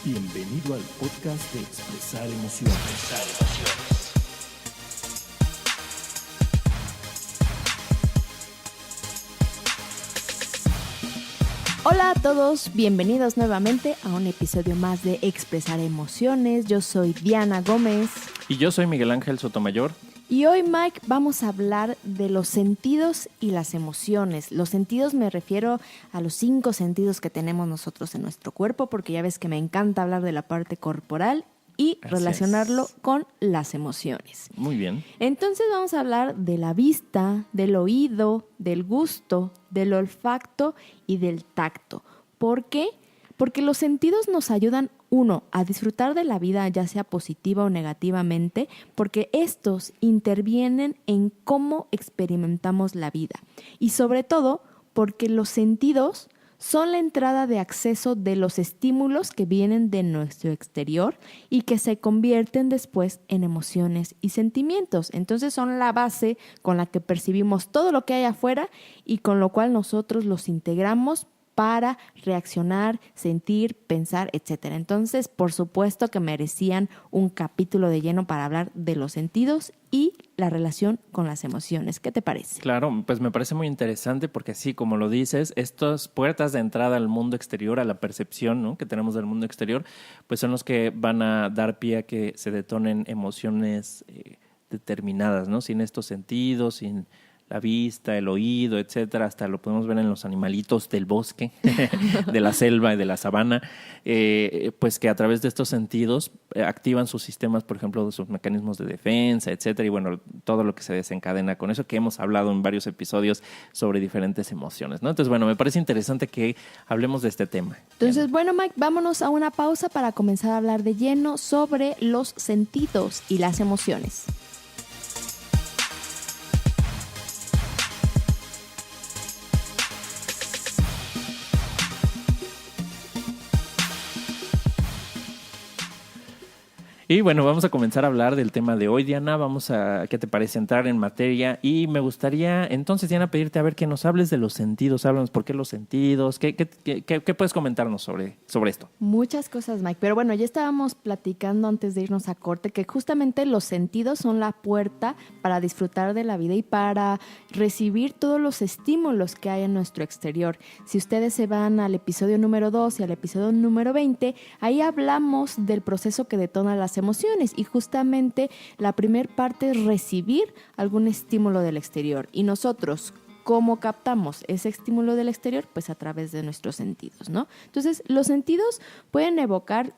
Bienvenido al podcast de Expresar Emociones. Hola a todos, bienvenidos nuevamente a un episodio más de Expresar Emociones. Yo soy Diana Gómez. Y yo soy Miguel Ángel Sotomayor. Y hoy, Mike, vamos a hablar de los sentidos y las emociones. Los sentidos me refiero a los 5 sentidos que tenemos nosotros en nuestro cuerpo, porque ya ves que me encanta hablar de la parte corporal y relacionarlo con las emociones. Muy bien. Entonces vamos a hablar de la vista, del oído, del gusto, del olfato y del tacto. ¿Por qué? Porque los sentidos nos ayudan, uno, a disfrutar de la vida, ya sea positiva o negativamente, porque estos intervienen en cómo experimentamos la vida. Y sobre todo, porque los sentidos son la entrada de acceso de los estímulos que vienen de nuestro exterior y que se convierten después en emociones y sentimientos. Entonces son la base con la que percibimos todo lo que hay afuera y con lo cual nosotros los integramos para reaccionar, sentir, pensar, etc. Entonces, por supuesto que merecían un capítulo de lleno para hablar de los sentidos y la relación con las emociones. ¿Qué te parece? Claro, pues me parece muy interesante porque así como lo dices, estas puertas de entrada al mundo exterior, a la percepción, ¿no?, que tenemos del mundo exterior, pues son los que van a dar pie a que se detonen emociones determinadas, ¿no? Sin estos sentidos, sin la vista, el oído, etcétera, hasta lo podemos ver en los animalitos del bosque, de la selva y de la sabana, pues que a través de estos sentidos activan sus sistemas, por ejemplo, de sus mecanismos de defensa, etcétera, y bueno, todo lo que se desencadena con eso, que hemos hablado en varios episodios sobre diferentes emociones, ¿no? Entonces, bueno, me parece interesante que hablemos de este tema. Entonces, bueno, Mike, vámonos a una pausa para comenzar a hablar de lleno sobre los sentidos y las emociones. Y bueno, vamos a comenzar a hablar del tema de hoy, Diana. Vamos a, ¿qué te parece?, entrar en materia. Y me gustaría, entonces, Diana, pedirte a ver que nos hables de los sentidos. Háblanos, ¿por qué los sentidos? ¿Qué puedes comentarnos sobre esto? Muchas cosas, Mike. Pero bueno, ya estábamos platicando antes de irnos a corte que justamente los sentidos son la puerta para disfrutar de la vida y para recibir todos los estímulos que hay en nuestro exterior. Si ustedes se van al episodio número 2 y al episodio número 20, ahí hablamos del proceso que detona las emociones y justamente la primer parte es recibir algún estímulo del exterior y nosotros, ¿cómo captamos ese estímulo del exterior? Pues a través de nuestros sentidos, ¿no? Entonces, los sentidos pueden evocar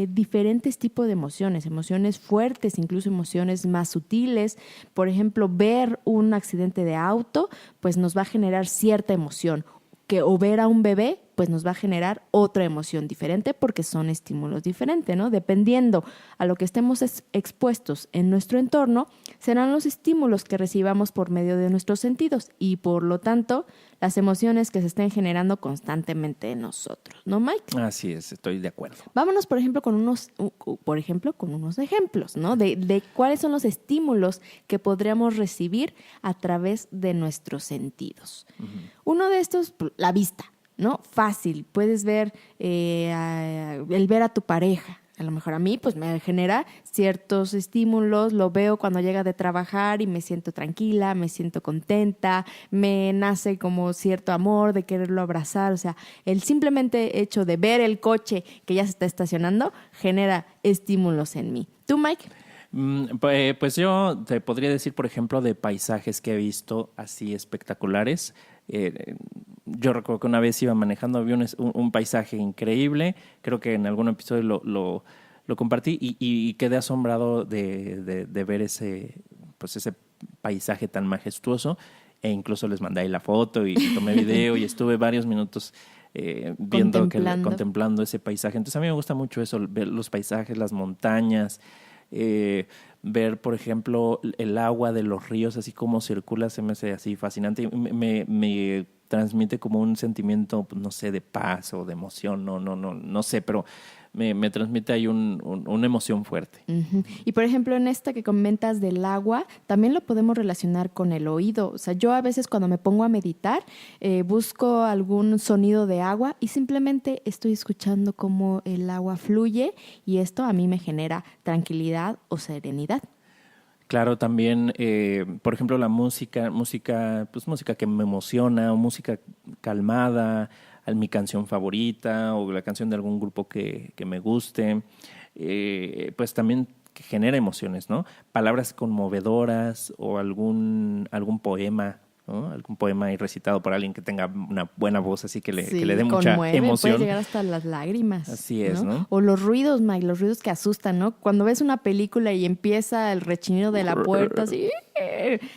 diferentes tipos de emociones fuertes, incluso emociones más sutiles. Por ejemplo, ver un accidente de auto, pues nos va a generar cierta emoción. O ver a un bebé, pues nos va a generar otra emoción diferente porque son estímulos diferentes, ¿no? Dependiendo a lo que estemos expuestos en nuestro entorno, serán los estímulos que recibamos por medio de nuestros sentidos y, por lo tanto, las emociones que se estén generando constantemente en nosotros, ¿no, Mike? Así es, estoy de acuerdo. Vámonos, por ejemplo, con unos ejemplos, ¿no? De cuáles son los estímulos que podríamos recibir a través de nuestros sentidos. Uh-huh. Uno de estos, la vista, ¿no? Fácil, puedes ver el ver a tu pareja. A lo mejor a mí pues me genera ciertos estímulos, lo veo cuando llega de trabajar y me siento tranquila, me siento contenta, me nace como cierto amor de quererlo abrazar. O sea, el simplemente hecho de ver el coche que ya se está estacionando genera estímulos en mí. ¿Tú, Mike? Pues yo te podría decir, por ejemplo, de paisajes que he visto así espectaculares. Yo recuerdo que una vez iba manejando, vi un paisaje increíble, creo que en algún episodio lo compartí y quedé asombrado de ver ese paisaje tan majestuoso, e incluso les mandé ahí la foto y tomé video y estuve varios minutos contemplando ese paisaje. Entonces a mí me gusta mucho eso, ver los paisajes, las montañas, ver, por ejemplo, el agua de los ríos, así como circula, se me hace así fascinante. Me transmite como un sentimiento, pues, no sé, de paz o de emoción, no sé, pero me transmite ahí una emoción fuerte. Uh-huh. Y por ejemplo, en esta que comentas del agua, también lo podemos relacionar con el oído. O sea, yo a veces cuando me pongo a meditar, busco algún sonido de agua y simplemente estoy escuchando cómo el agua fluye y esto a mí me genera tranquilidad o serenidad. Claro, también, por ejemplo, la música que me emociona o música calmada, mi canción favorita o la canción de algún grupo que me guste, pues también que genera emociones, ¿no? Palabras conmovedoras o algún poema, ¿no? Algún poema ahí recitado por alguien que tenga una buena voz, así que le dé mucha emoción. Puede llegar hasta las lágrimas. Así es, ¿no? O los ruidos, Mike, los ruidos que asustan, ¿no? Cuando ves una película y empieza el rechinido de la puerta, así,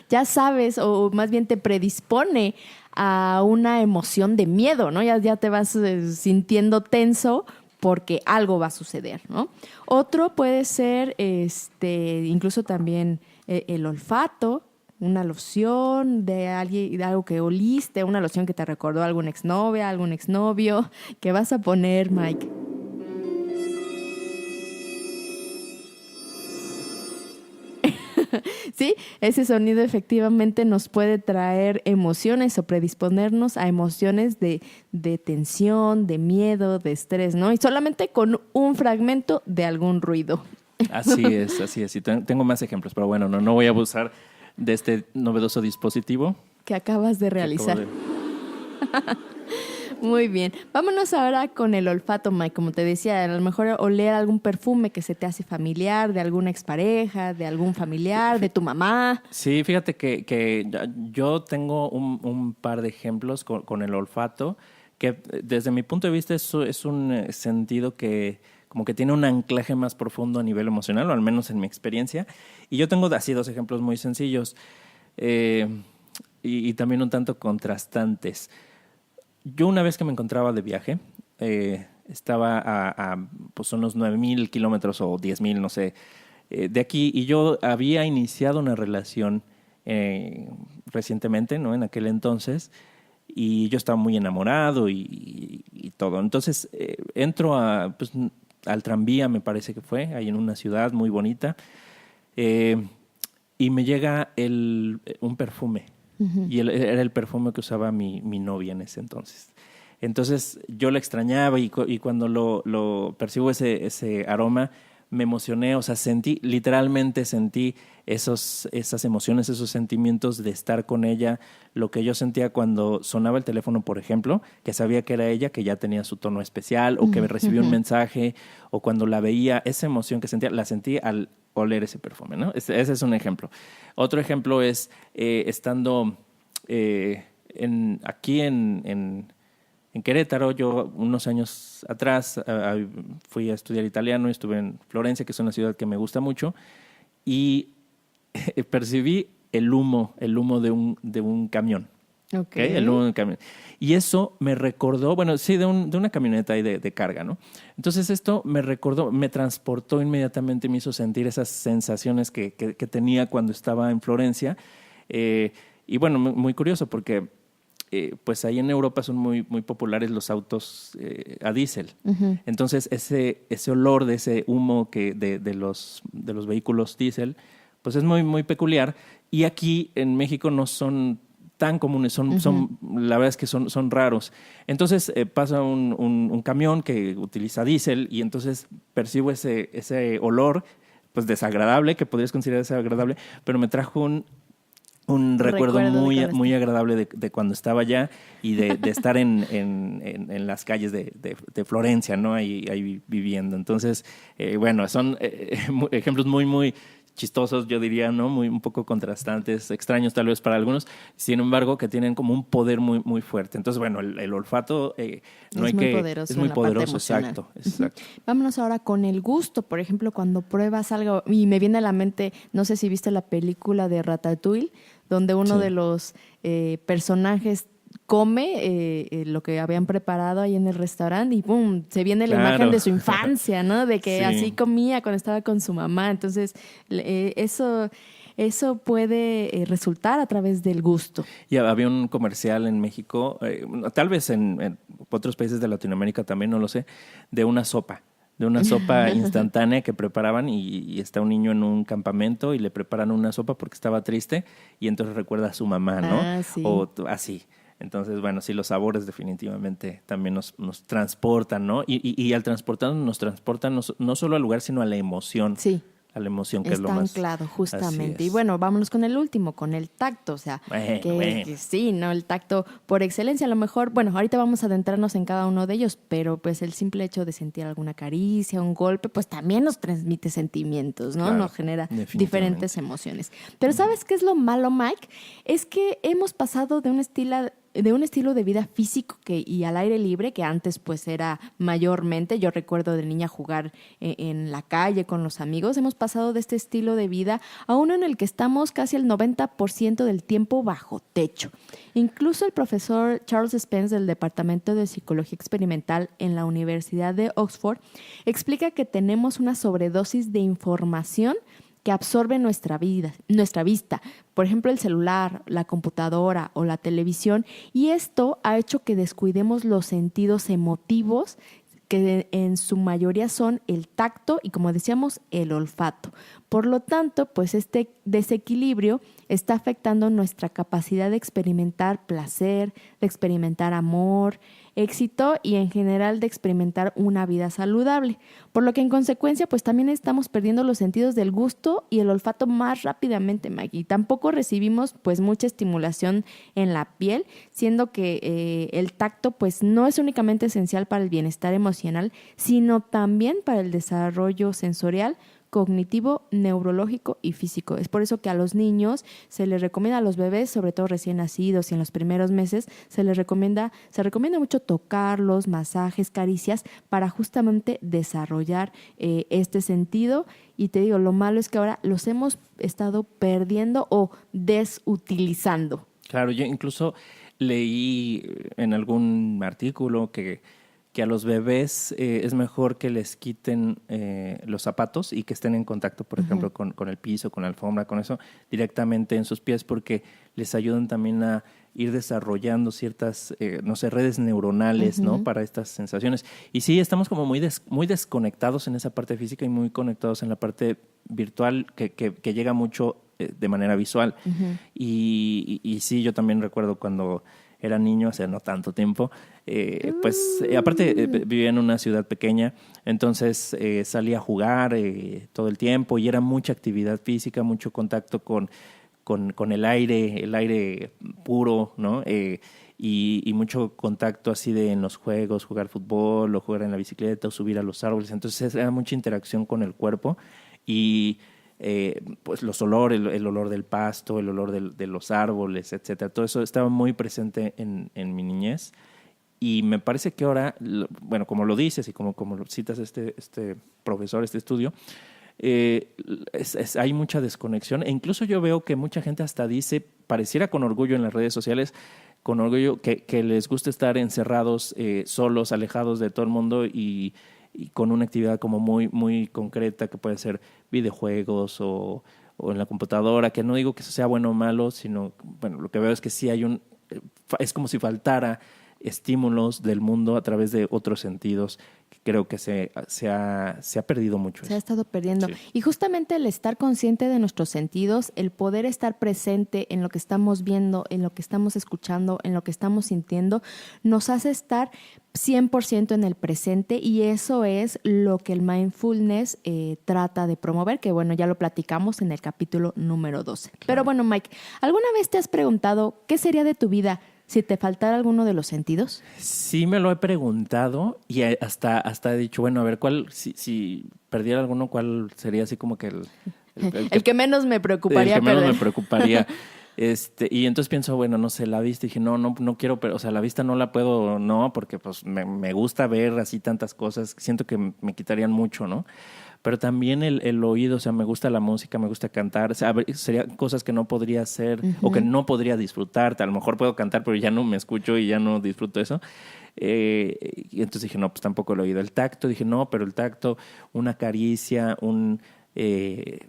ya sabes, o más bien te predispone a una emoción de miedo, ¿no? Ya te vas sintiendo tenso porque algo va a suceder, ¿no? Otro puede ser, incluso también el olfato, una loción de alguien, de algo que oliste, una loción que te recordó a alguna exnovia, algún exnovio. ¿Qué vas a poner, Mike? Sí, ese sonido efectivamente nos puede traer emociones o predisponernos a emociones de tensión, de miedo, de estrés, ¿no? Y solamente con un fragmento de algún ruido. Así es. Y tengo más ejemplos, pero bueno, no voy a abusar de este novedoso dispositivo que acabas de realizar. Muy bien. Vámonos ahora con el olfato, Mike. Como te decía, a lo mejor oler algún perfume que se te hace familiar, de alguna expareja, de algún familiar, de tu mamá. Sí, fíjate que yo tengo un par de ejemplos con el olfato, que desde mi punto de vista es un sentido que como que tiene un anclaje más profundo a nivel emocional, o al menos en mi experiencia. Y yo tengo así 2 ejemplos muy sencillos y también un tanto contrastantes. Yo una vez que me encontraba de viaje, estaba a pues unos 9,000 kilómetros o 10,000, no sé, de aquí, y yo había iniciado una relación recientemente, ¿no? En aquel entonces, y yo estaba muy enamorado y todo. Entonces entro al tranvía, me parece que fue, ahí en una ciudad muy bonita, y me llega un perfume. Uh-huh. Y era el perfume que usaba mi novia en ese entonces. Entonces yo la extrañaba y cuando lo percibo ese aroma, me emocioné, o sea, literalmente sentí esas emociones, esos sentimientos de estar con ella, lo que yo sentía cuando sonaba el teléfono, por ejemplo, que sabía que era ella, que ya tenía su tono especial, o que me recibió un mensaje, o cuando la veía, esa emoción que sentía, la sentí al oler ese perfume, ¿no? Ese es un ejemplo. Otro ejemplo es estando aquí en Querétaro. Yo unos años atrás fui a estudiar italiano y estuve en Florencia, que es una ciudad que me gusta mucho, y percibí el humo de un camión. Okay. El humo de un camión. Y eso me recordó, bueno, sí, de una camioneta ahí de carga, ¿no? Entonces esto me recordó, me transportó inmediatamente, me hizo sentir esas sensaciones que tenía cuando estaba en Florencia. Y bueno, muy curioso porque pues ahí en Europa son muy, muy populares los autos a diésel. Uh-huh. Entonces ese olor de ese humo de los vehículos diésel, pues es muy, muy peculiar. Y aquí en México no son tan comunes, uh-huh. La verdad es que son raros. Entonces pasa un camión que utiliza diésel y entonces percibo ese olor pues desagradable, que podrías considerar desagradable, pero me trajo un recuerdo muy, muy agradable de cuando estaba allá y de estar en las calles de Florencia, ¿no? Ahí viviendo. Entonces, bueno, son ejemplos muy, muy chistosos, yo diría, ¿no? Un poco contrastantes, extraños tal vez para algunos, sin embargo, que tienen como un poder muy, muy fuerte. Entonces, bueno, el olfato es muy poderoso, exacto. Vámonos ahora con el gusto. Por ejemplo, cuando pruebas algo, y me viene a la mente, no sé si viste la película de Ratatouille, donde uno de los personajes come lo que habían preparado ahí en el restaurante y ¡pum! Se viene la imagen de su infancia, ¿no? De que así comía cuando estaba con su mamá. Entonces, eso eso puede resultar a través del gusto. Y había un comercial en México, tal vez en otros países de Latinoamérica también, no lo sé, de una sopa instantánea que preparaban y está un niño en un campamento y le preparan una sopa porque estaba triste y entonces recuerda a su mamá, ¿no? Sí. O así. Entonces, bueno, sí, los sabores definitivamente también nos transportan, ¿no? Y al transportarnos nos transportan no solo al lugar, sino a la emoción. Sí. A la emoción, que es lo Está más... anclado, justamente. Es. Y bueno, vámonos con el último, con el tacto. O sea, que sí, ¿no? El tacto por excelencia. A lo mejor, bueno, ahorita vamos a adentrarnos en cada uno de ellos, pero pues el simple hecho de sentir alguna caricia, un golpe, pues también nos transmite sentimientos, ¿no? Claro, nos genera diferentes emociones. Pero ¿sabes qué es lo malo, Mike? Es que hemos pasado de un estilo de vida físico y al aire libre, que antes pues era mayormente, yo recuerdo de niña jugar en la calle con los amigos, hemos pasado de este estilo de vida a uno en el que estamos casi el 90% del tiempo bajo techo. Incluso el profesor Charles Spence del Departamento de Psicología Experimental en la Universidad de Oxford explica que tenemos una sobredosis de información que absorbe nuestra vista, por ejemplo el celular, la computadora o la televisión, y esto ha hecho que descuidemos los sentidos emotivos, que en su mayoría son el tacto y, como decíamos, el olfato. Por lo tanto, pues este desequilibrio está afectando nuestra capacidad de experimentar placer, de experimentar amor, éxito y en general de experimentar una vida saludable. Por lo que en consecuencia, pues también estamos perdiendo los sentidos del gusto y el olfato más rápidamente, Maggie. Y tampoco recibimos pues mucha estimulación en la piel, siendo que el tacto pues no es únicamente esencial para el bienestar emocional, sino también para el desarrollo sensorial, cognitivo, neurológico y físico. Es por eso que a los niños se les recomienda, a los bebés, sobre todo recién nacidos y en los primeros meses, se recomienda mucho tocarlos, masajes, caricias, para justamente desarrollar este sentido. Y te digo, lo malo es que ahora los hemos estado perdiendo o desutilizando. Claro, yo incluso leí en algún artículo que a los bebés es mejor que les quiten los zapatos y que estén en contacto, por ejemplo, con el piso, con la alfombra, con eso, directamente en sus pies, porque les ayudan también a ir desarrollando ciertas, redes neuronales, ¿no? Para estas sensaciones. Y sí, estamos como muy desconectados en esa parte física y muy conectados en la parte virtual que llega mucho de manera visual. Y sí, yo también recuerdo cuando era niño, hace no tanto tiempo, aparte vivía en una ciudad pequeña, entonces salía a jugar todo el tiempo y era mucha actividad física, mucho contacto con el aire puro, ¿no? Y mucho contacto así en los juegos, jugar fútbol o jugar en la bicicleta o subir a los árboles, entonces era mucha interacción con el cuerpo y pues los olores, el olor del pasto, el olor de los árboles, etcétera. Todo eso estaba muy presente en mi niñez y me parece que ahora, bueno, como lo dices y como lo citas este profesor, este estudio, hay mucha desconexión e incluso yo veo que mucha gente hasta dice, pareciera con orgullo en las redes sociales, con orgullo que les gusta estar encerrados, solos, alejados de todo el mundo y con una actividad como muy, muy concreta que puede ser videojuegos o en la computadora, que no digo que eso sea bueno o malo, sino, bueno, lo que veo es que sí hay es como si faltara estímulos del mundo a través de otros sentidos, que creo que se ha perdido mucho. Se ha estado perdiendo. Sí. Y justamente el estar consciente de nuestros sentidos, el poder estar presente en lo que estamos viendo, en lo que estamos escuchando, en lo que estamos sintiendo, nos hace estar 100% en el presente y eso es lo que el mindfulness trata de promover, que bueno, ya lo platicamos en el capítulo número 12. Claro. Pero bueno, Mike, ¿alguna vez te has preguntado qué sería de tu vida si te faltara alguno de los sentidos? Sí me lo he preguntado y hasta he dicho, bueno, a ver, si perdiera alguno, ¿cuál sería así como que el que menos me preocuparía? El que menos me preocuparía. Y entonces pienso, bueno, no sé, la vista, dije, no quiero, pero, o sea, la vista no la puedo, no, porque pues me gusta ver así tantas cosas, siento que me quitarían mucho, ¿no? Pero también el oído, o sea, me gusta la música, me gusta cantar, o sea, serían cosas que no podría hacer o que no podría disfrutar, a lo mejor puedo cantar, pero ya no me escucho y ya no disfruto eso. Y entonces dije, no, pues tampoco el oído. El tacto, dije, no, pero el tacto, una caricia,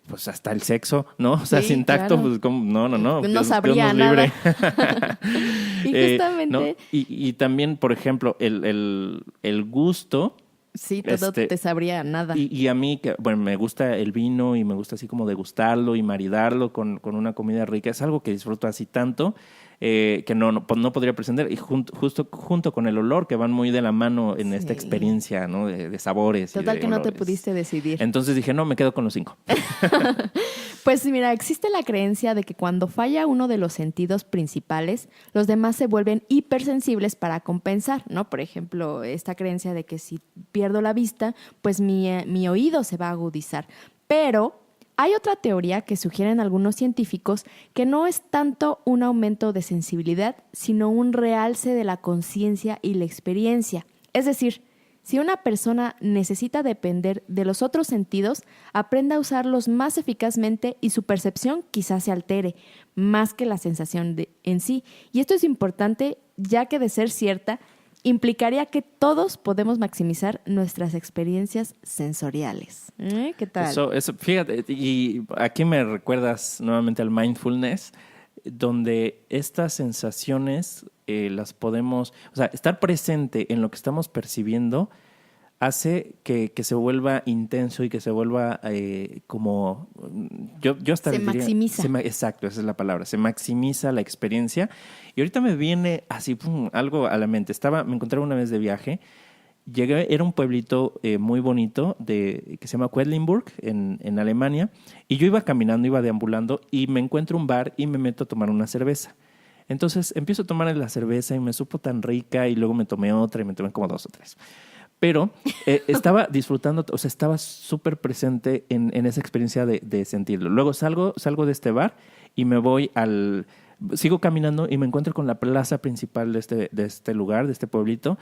pues hasta el sexo, ¿no? O sea, Sí, sin tacto, claro. pues ¿cómo? No. No sabría Dios nos nada. libre. Y justamente... ¿no? Y también, por ejemplo, el gusto. Sí, todo te sabría nada. Y a mí, que bueno, me gusta el vino y me gusta así como degustarlo y maridarlo con una comida rica. Es algo que disfruto así tanto que no podría prescindir. Y justo junto con el olor, que van muy de la mano en esta experiencia, ¿no? De sabores. Total y de que no te olores. pudiste decidir. Entonces dije, no, me quedo con los 5. Pues mira, existe la creencia de que cuando falla uno de los sentidos principales, los demás se vuelven hipersensibles para compensar, ¿no? Por ejemplo, esta creencia de que si pierdo la vista, pues mi oído se va a agudizar. Pero hay otra teoría que sugieren algunos científicos que no es tanto un aumento de sensibilidad, sino un realce de la conciencia y la experiencia. Es decir, si una persona necesita depender de los otros sentidos, aprende a usarlos más eficazmente y su percepción quizás se altere, más que la sensación en sí. Y esto es importante, ya que de ser cierta, implicaría que todos podemos maximizar nuestras experiencias sensoriales. ¿Qué tal? Eso, fíjate, y aquí me recuerdas nuevamente al mindfulness, donde estas sensaciones las podemos, o sea, estar presente en lo que estamos percibiendo hace que se vuelva intenso y que se vuelva como, yo hasta se les diría, maximiza. Exacto, esa es la palabra, se maximiza la experiencia. Y ahorita me viene así algo a la mente. Me encontré una vez de viaje. Llegué, era un pueblito muy bonito que se llama Quedlinburg, en Alemania, y yo iba caminando, iba deambulando, y me encuentro un bar y me meto a tomar una cerveza. Entonces empiezo a tomar la cerveza y me supo tan rica, y luego me tomé otra y me tomé como 2 o 3. Pero estaba disfrutando, o sea, estaba súper presente en esa experiencia de sentirlo. Luego salgo de este bar y me voy sigo caminando y me encuentro con la plaza principal de este lugar, de este pueblito,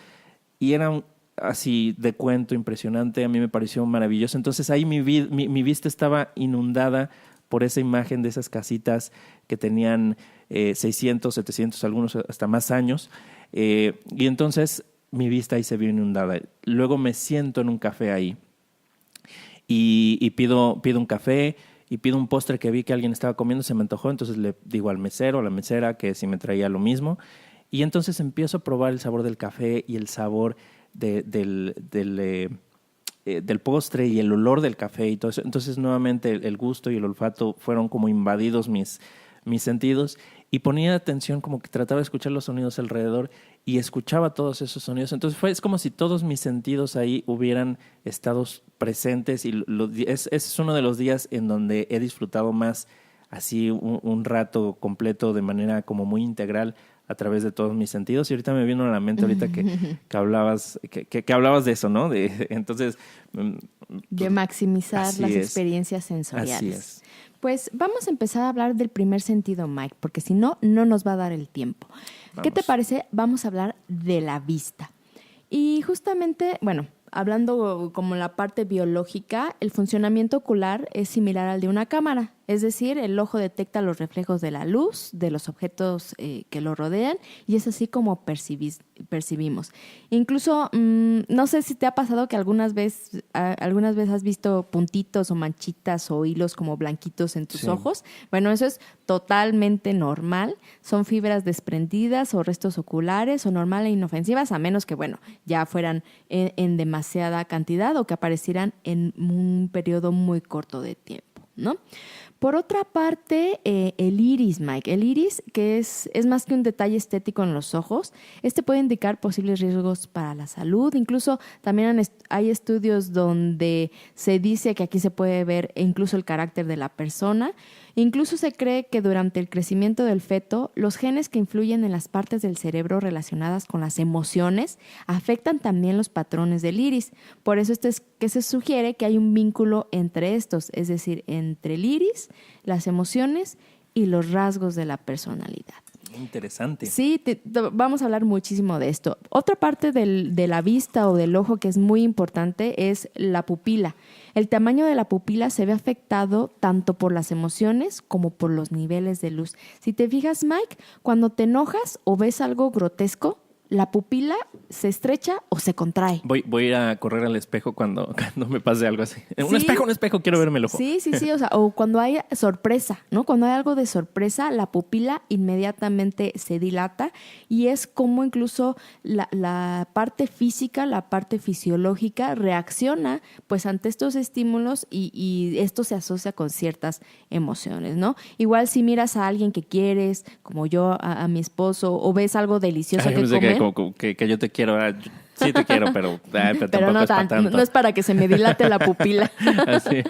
y era así de cuento impresionante. A mí me pareció maravilloso. Entonces ahí mi vista estaba inundada por esa imagen de esas casitas que tenían 600, 700, algunos hasta más años. Y entonces mi vista ahí se vio inundada. Luego me siento en un café ahí y pido un café y pido un postre que vi que alguien estaba comiendo, se me antojó. Entonces le digo al mesero, a la mesera, que si me traía lo mismo. Y entonces empiezo a probar el sabor del café y el sabor del postre y el olor del café y todo eso. Entonces nuevamente el gusto y el olfato fueron como invadidos mis sentidos, y ponía atención, como que trataba de escuchar los sonidos alrededor y escuchaba todos esos sonidos. Entonces es como si todos mis sentidos ahí hubieran estado presentes, y ese es uno de los días en donde he disfrutado más así un rato completo de manera como muy integral a través de todos mis sentidos. Y ahorita me vino a la mente ahorita que hablabas de eso, ¿no? Entonces de maximizar las es. experiencias sensoriales. Así es. Pues vamos a empezar a hablar del primer sentido, Mike, porque si no, no nos va a dar el tiempo. Vamos. ¿Qué te parece? Vamos a hablar de la vista. Y justamente, bueno, hablando como la parte biológica, el funcionamiento ocular es similar al de una cámara. Es decir, el ojo detecta los reflejos de la luz, de los objetos que lo rodean, y es así como percibimos. Incluso, no sé si te ha pasado que algunas veces has visto puntitos o manchitas o hilos como blanquitos en tus Sí. ojos. Bueno, eso es totalmente normal. Son fibras desprendidas o restos oculares, o normal e inofensivas, a menos que, bueno, ya fueran en demasiada cantidad o que aparecieran en un periodo muy corto de tiempo, ¿no? Por otra parte, el iris, Mike. El iris, que es más que un detalle estético en los ojos, puede indicar posibles riesgos para la salud. Incluso también hay estudios donde se dice que aquí se puede ver incluso el carácter de la persona. Incluso se cree que durante el crecimiento del feto, los genes que influyen en las partes del cerebro relacionadas con las emociones afectan también los patrones del iris. Por eso es que se sugiere que hay un vínculo entre estos, es decir, entre el iris, las emociones y los rasgos de la personalidad. Interesante. Sí, vamos a hablar muchísimo de esto. Otra parte de la vista o del ojo que es muy importante es la pupila. El tamaño de la pupila se ve afectado tanto por las emociones como por los niveles de luz. Si te fijas, Mike, cuando te enojas o ves algo grotesco, la pupila se estrecha o se contrae. Voy a ir a correr al espejo cuando me pase algo así. Sí. Un espejo, quiero verme el ojo. Sí, o sea, o cuando hay sorpresa, ¿no? Cuando hay algo de sorpresa, la pupila inmediatamente se dilata y es como incluso la parte física, la parte fisiológica reacciona pues ante estos estímulos y esto se asocia con ciertas emociones, ¿no? Igual si miras a alguien que quieres, como yo a mi esposo, o ves algo delicioso que comer. Que yo te quiero, sí te quiero, pero tampoco no es para tanto. No es para que se me dilate la pupila. Así es.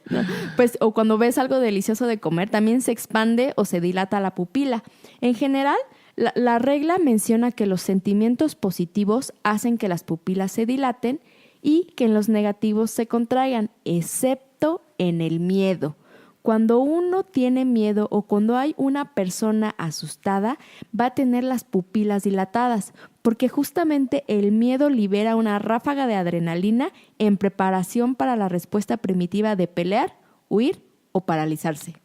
No, pues, o cuando ves algo delicioso de comer, también se expande o se dilata la pupila. En general, la regla menciona que los sentimientos positivos hacen que las pupilas se dilaten y que en los negativos se contraigan, excepto en el miedo. Cuando uno tiene miedo o cuando hay una persona asustada, va a tener las pupilas dilatadas, porque justamente el miedo libera una ráfaga de adrenalina en preparación para la respuesta primitiva de pelear, huir o paralizarse.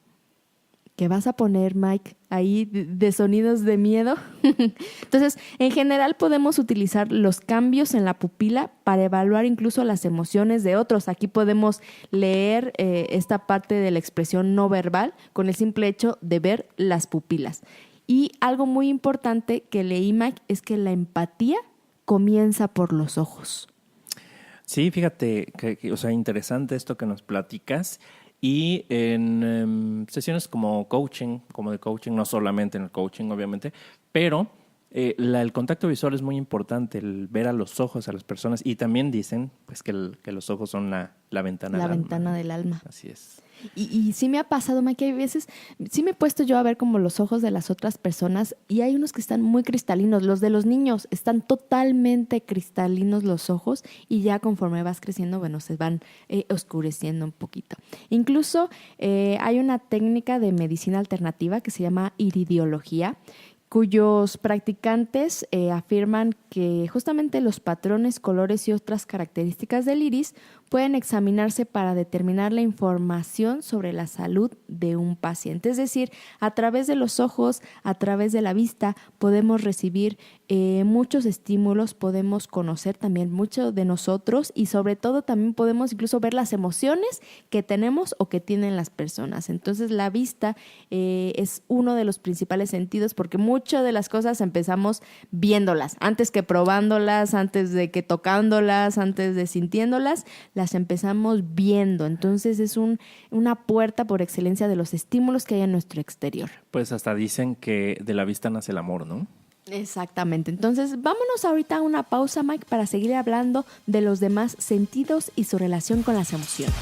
¿Qué vas a poner, Mike, ahí de sonidos de miedo? Entonces, en general podemos utilizar los cambios en la pupila para evaluar incluso las emociones de otros. Aquí podemos leer esta parte de la expresión no verbal con el simple hecho de ver las pupilas. Y algo muy importante que leí, Mike, es que la empatía comienza por los ojos. Sí, fíjate, o sea, interesante esto que nos platicas. Y en sesiones como de coaching, no solamente en el coaching, obviamente, pero el contacto visual es muy importante, el ver a los ojos a las personas. Y también dicen pues que los ojos son la ventana del alma. La ventana del alma. Así es. Y sí me ha pasado, Mike, hay veces, sí me he puesto yo a ver como los ojos de las otras personas y hay unos que están muy cristalinos. Los de los niños están totalmente cristalinos los ojos y ya conforme vas creciendo, bueno, se van oscureciendo un poquito. Incluso hay una técnica de medicina alternativa que se llama iridiología, cuyos practicantes afirman que justamente los patrones, colores y otras características del iris pueden examinarse para determinar la información sobre la salud de un paciente. Es decir, a través de los ojos, a través de la vista, podemos recibir muchos estímulos, podemos conocer también mucho de nosotros y sobre todo también podemos incluso ver las emociones que tenemos o que tienen las personas. Entonces la vista es uno de los principales sentidos porque muchas de las cosas empezamos viéndolas, antes que probándolas, antes de que tocándolas, antes de sintiéndolas, las empezamos viendo. Entonces es una puerta por excelencia de los estímulos que hay en nuestro exterior. Pues hasta dicen que de la vista nace el amor, ¿no? Exactamente. Entonces vámonos ahorita a una pausa, Mike, para seguir hablando de los demás sentidos y su relación con las emociones.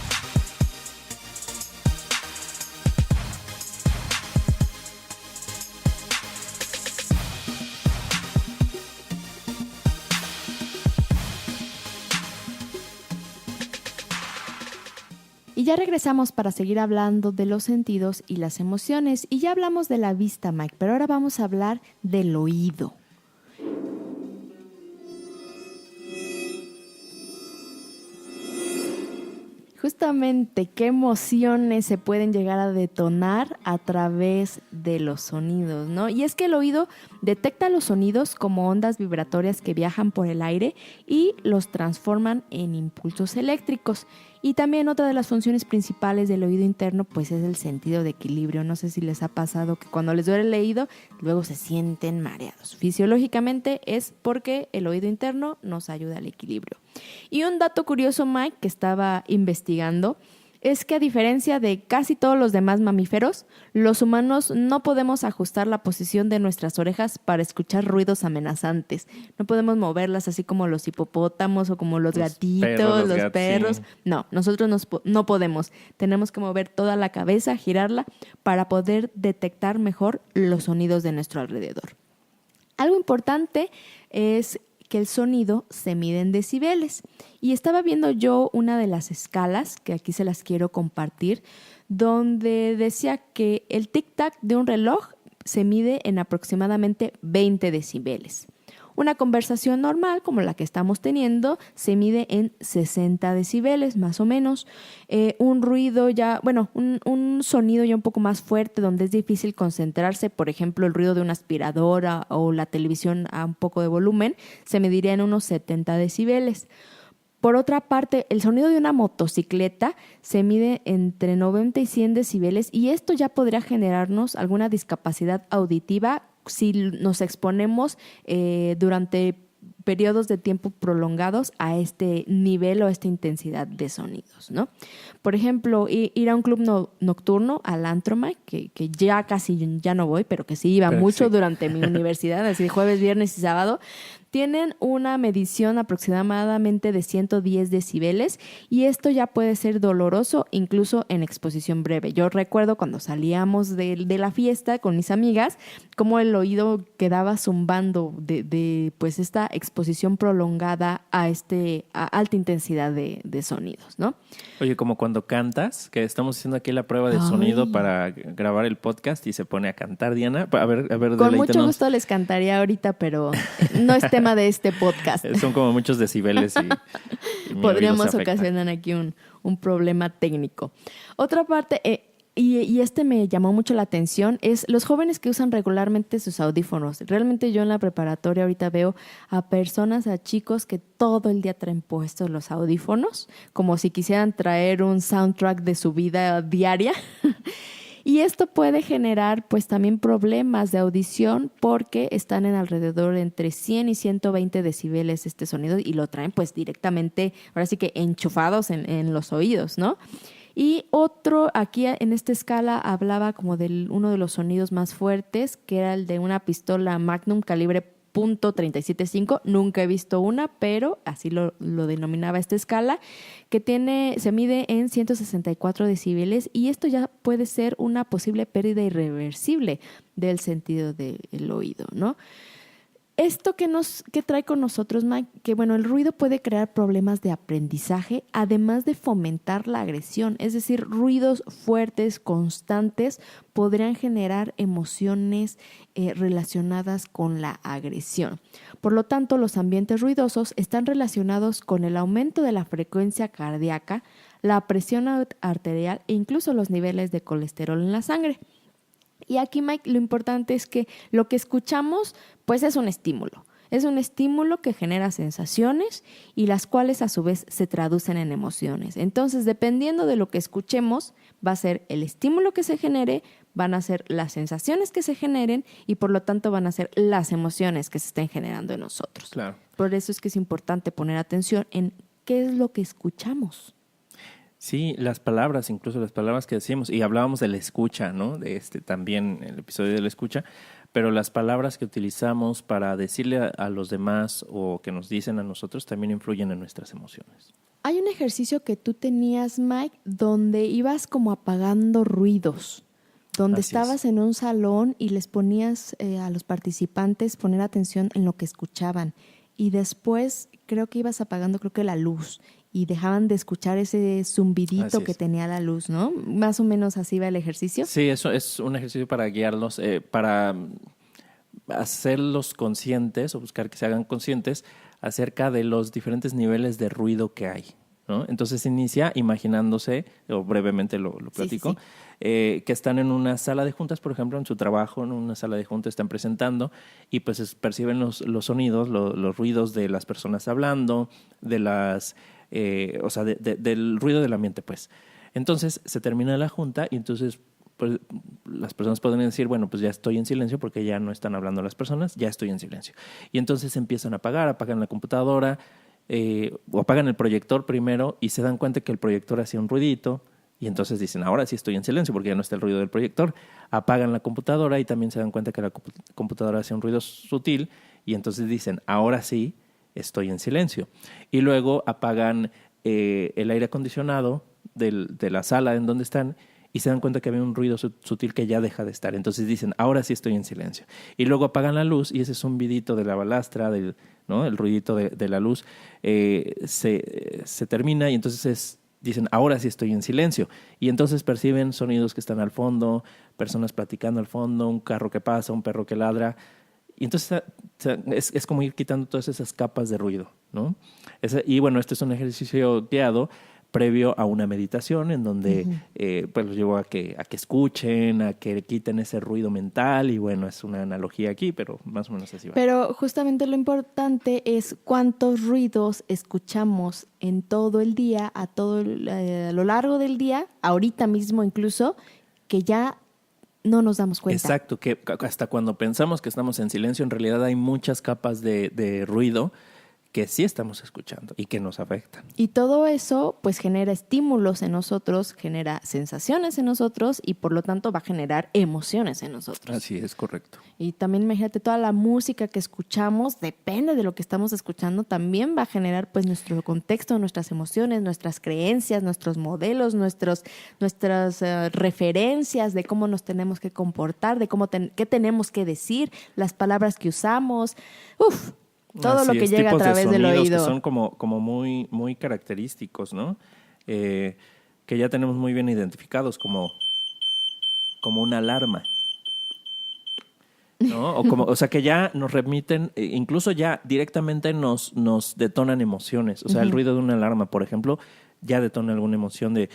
Y ya regresamos para seguir hablando de los sentidos y las emociones. Y ya hablamos de la vista, Mike, pero ahora vamos a hablar del oído. Justamente, ¿qué emociones se pueden llegar a detonar a través de los sonidos, ¿no? Y es que el oído detecta los sonidos como ondas vibratorias que viajan por el aire y los transforman en impulsos eléctricos. Y también otra de las funciones principales del oído interno pues es el sentido de equilibrio. No sé si les ha pasado que cuando les duele el oído luego se sienten mareados. Fisiológicamente es porque el oído interno nos ayuda al equilibrio. Y un dato curioso, Mike, que estaba investigando es que a diferencia de casi todos los demás mamíferos, los humanos no podemos ajustar la posición de nuestras orejas para escuchar ruidos amenazantes. No podemos moverlas así como los hipopótamos o como los gatitos, los perros. Sí. No, nosotros no podemos. Tenemos que mover toda la cabeza, girarla para poder detectar mejor los sonidos de nuestro alrededor. Algo importante es que el sonido se mide en decibeles. Y estaba viendo yo una de las escalas, que aquí se las quiero compartir, donde decía que el tic-tac de un reloj se mide en aproximadamente 20 decibeles. Una conversación normal, como la que estamos teniendo, se mide en 60 decibeles, más o menos. Un sonido ya un poco más fuerte, donde es difícil concentrarse, por ejemplo, el ruido de una aspiradora o la televisión a un poco de volumen, se mediría en unos 70 decibeles. Por otra parte, el sonido de una motocicleta se mide entre 90 y 100 decibeles y esto ya podría generarnos alguna discapacidad auditiva si nos exponemos durante periodos de tiempo prolongados a este nivel o a esta intensidad de sonidos, ¿no? Por ejemplo, ir a un club nocturno, al antro, Mike, que ya casi ya no voy, pero que sí iba mucho durante mi universidad, así jueves, viernes y sábado. Tienen una medición aproximadamente de 110 decibeles y esto ya puede ser doloroso incluso en exposición breve. Yo recuerdo cuando salíamos de la fiesta con mis amigas, cómo el oído quedaba zumbando de pues esta exposición prolongada a alta intensidad de sonidos, ¿no? Oye, como cuando cantas, que estamos haciendo aquí la prueba del sonido para grabar el podcast y se pone a cantar, Diana. A ver, con mucho gusto les cantaría ahorita, pero no es tema de este podcast. Son como muchos decibeles y podríamos ocasionar aquí un problema técnico. Otra parte, y este me llamó mucho la atención, es los jóvenes que usan regularmente sus audífonos. Realmente yo en la preparatoria ahorita veo a chicos que todo el día traen puestos los audífonos, como si quisieran traer un soundtrack de su vida diaria. Y esto puede generar pues también problemas de audición porque están en alrededor entre 100 y 120 decibeles este sonido y lo traen pues directamente, ahora sí que enchufados en los oídos, ¿no? Y otro, aquí en esta escala hablaba como de uno de los sonidos más fuertes, que era el de una pistola Magnum calibre .375, nunca he visto una, pero así lo denominaba esta escala, que se mide en 164 decibeles y esto ya puede ser una posible pérdida irreversible del sentido del oído, ¿no? Esto que trae con nosotros, Mike, que bueno, el ruido puede crear problemas de aprendizaje, además de fomentar la agresión. Es decir, ruidos fuertes, constantes, podrían generar emociones relacionadas con la agresión. Por lo tanto, los ambientes ruidosos están relacionados con el aumento de la frecuencia cardíaca, la presión arterial e incluso los niveles de colesterol en la sangre. Y aquí, Mike, lo importante es que lo que escuchamos, pues es un estímulo. Es un estímulo que genera sensaciones y las cuales a su vez se traducen en emociones. Entonces, dependiendo de lo que escuchemos, va a ser el estímulo que se genere, van a ser las sensaciones que se generen y por lo tanto van a ser las emociones que se estén generando en nosotros. Claro. Por eso es que es importante poner atención en qué es lo que escuchamos. Sí, las palabras, incluso las palabras que decimos, y hablábamos de la escucha, ¿no? También el episodio de la escucha, pero las palabras que utilizamos para decirle a los demás o que nos dicen a nosotros también influyen en nuestras emociones. Hay un ejercicio que tú tenías, Mike, donde ibas como apagando ruidos, donde estabas en un salón y les ponías a los participantes poner atención en lo que escuchaban y después creo que ibas apagando la luz y dejaban de escuchar ese zumbidito que tenía la luz, ¿no? Más o menos así va el ejercicio. Sí, eso es un ejercicio para guiarlos, para hacerlos conscientes o buscar que se hagan conscientes acerca de los diferentes niveles de ruido que hay, ¿no? Entonces inicia imaginándose, o brevemente lo platico, que están en una sala de juntas, por ejemplo, en su trabajo, en una sala de juntas están presentando y pues perciben los sonidos, los ruidos de las personas hablando, de las... del ruido del ambiente, pues. Entonces se termina la junta y entonces pues, las personas pueden decir, bueno, pues ya estoy en silencio porque ya no están hablando las personas, ya estoy en silencio. Y entonces empiezan a apagan la computadora o apagan el proyector primero y se dan cuenta que el proyector hacía un ruidito y entonces dicen, ahora sí estoy en silencio porque ya no está el ruido del proyector. Apagan la computadora y también se dan cuenta que la computadora hacía un ruido sutil y entonces dicen, ahora sí estoy en silencio. Y luego apagan el aire acondicionado de la sala en donde están y se dan cuenta que había un ruido sutil que ya deja de estar. Entonces dicen, ahora sí estoy en silencio. Y luego apagan la luz y ese zumbidito de la balastra, ¿no? El ruidito de la luz, se termina y entonces dicen, ahora sí estoy en silencio. Y entonces perciben sonidos que están al fondo, personas platicando al fondo, un carro que pasa, un perro que ladra. Y entonces es como ir quitando todas esas capas de ruido, ¿no? Y bueno, este es un ejercicio guiado previo a una meditación en donde pues los llevo a que escuchen, a que quiten ese ruido mental y bueno, es una analogía aquí, pero más o menos así va. Pero justamente lo importante es cuántos ruidos escuchamos en todo el día, a lo largo del día, ahorita mismo incluso, que ya no nos damos cuenta. Exacto, que hasta cuando pensamos que estamos en silencio, en realidad hay muchas capas de ruido que sí estamos escuchando y que nos afectan. Y todo eso pues genera estímulos en nosotros, genera sensaciones en nosotros y por lo tanto va a generar emociones en nosotros. Así es, correcto. Y también imagínate, toda la música que escuchamos, depende de lo que estamos escuchando, también va a generar pues nuestro contexto, nuestras emociones, nuestras creencias, nuestros modelos, nuestras referencias de cómo nos tenemos que comportar, de qué tenemos que decir, las palabras que usamos. Todo lo que llega a través del oído. Que son como muy, muy característicos, ¿no? Que ya tenemos muy bien identificados como una alarma, ¿no? O sea, que ya nos remiten, incluso ya directamente nos detonan emociones. O sea, el ruido de una alarma, por ejemplo, ya detona alguna emoción de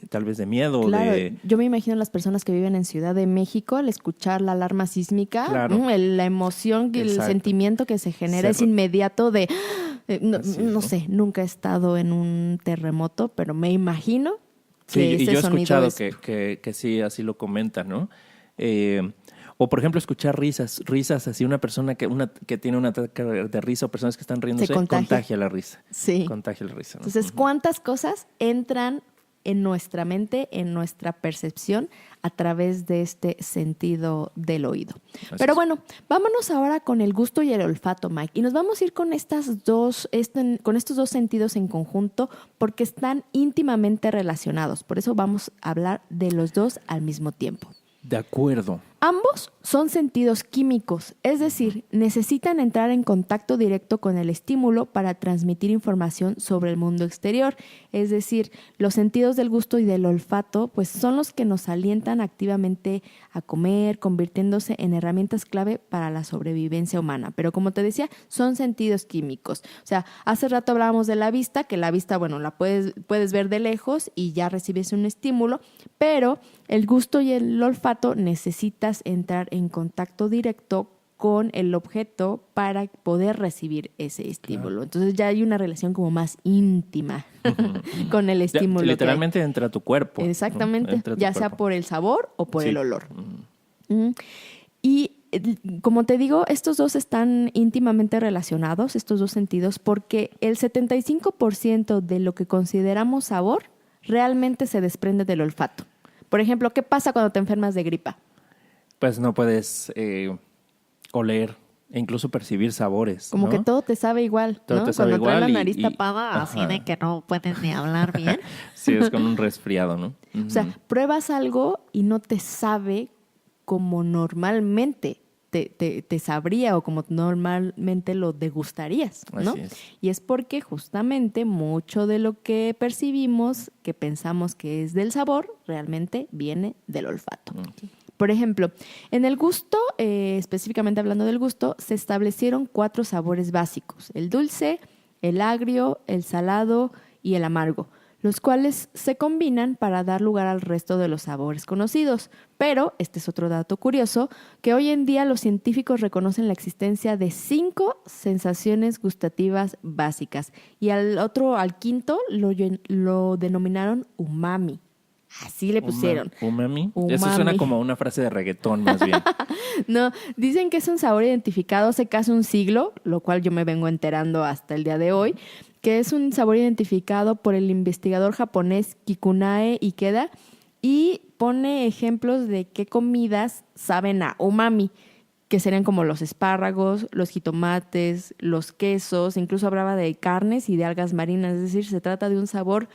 tal vez de miedo. Claro, yo me imagino las personas que viven en Ciudad de México al escuchar la alarma sísmica, claro. La emoción, el sentimiento que se genera es inmediato de, no sé, nunca he estado en un terremoto, pero me imagino que sí, ese y yo he escuchado es... que sí, así lo comentan, ¿no? O por ejemplo, escuchar risas así, una persona que tiene un ataque de risa o personas que están riéndose, contagia la risa. Sí. Contagia la risa, ¿no? Entonces, ¿cuántas cosas entran en nuestra mente, en nuestra percepción, a través de este sentido del oído? Pero bueno, vámonos ahora con el gusto y el olfato, Mike. Y nos vamos a ir con estos dos sentidos en conjunto porque están íntimamente relacionados. Por eso vamos a hablar de los dos al mismo tiempo. De acuerdo. Ambos son sentidos químicos, es decir, necesitan entrar en contacto directo con el estímulo para transmitir información sobre el mundo exterior. Es decir, los sentidos del gusto y del olfato pues son los que nos alientan activamente a comer, convirtiéndose en herramientas clave para la sobrevivencia humana. Pero como te decía, son sentidos químicos. O sea, hace rato hablábamos de la vista, que la vista, bueno, la puedes ver de lejos y ya recibes un estímulo, pero el gusto y el olfato necesitas entrar en contacto directo con el objeto para poder recibir ese estímulo. Claro. Entonces ya hay una relación como más íntima con el estímulo. Literalmente entra a tu cuerpo. Exactamente, ¿no? Ya sea por el sabor o por el olor. Y como te digo, estos dos están íntimamente relacionados, estos dos sentidos, porque el 75% de lo que consideramos sabor realmente se desprende del olfato. Por ejemplo, ¿qué pasa cuando te enfermas de gripa? Pues no puedes oler e incluso percibir sabores. Como ¿no? que todo te sabe igual, todo ¿no? te sabe cuando igual traes la nariz tapada, así de que no puedes ni hablar bien. Sí, es como un resfriado, ¿no? O sea, pruebas algo y no te sabe como normalmente te sabría o como normalmente lo degustarías, ¿no? Así es. Y es porque justamente mucho de lo que percibimos, que pensamos que es del sabor, realmente viene del olfato. Okay. Por ejemplo, en el gusto, específicamente hablando del gusto, se establecieron 4 sabores básicos: el dulce, el agrio, el salado y el amargo, los cuales se combinan para dar lugar al resto de los sabores conocidos. Pero, este es otro dato curioso, que hoy en día los científicos reconocen la existencia de 5 sensaciones gustativas básicas y al quinto lo denominaron umami. Así le pusieron. ¿Umami? Eso suena como una frase de reggaetón, más bien. No, dicen que es un sabor identificado hace casi un siglo, lo cual yo me vengo enterando hasta el día de hoy, que es un sabor identificado por el investigador japonés Kikunae Ikeda y pone ejemplos de qué comidas saben a umami, que serían como los espárragos, los jitomates, los quesos, incluso hablaba de carnes y de algas marinas, es decir, se trata de un sabor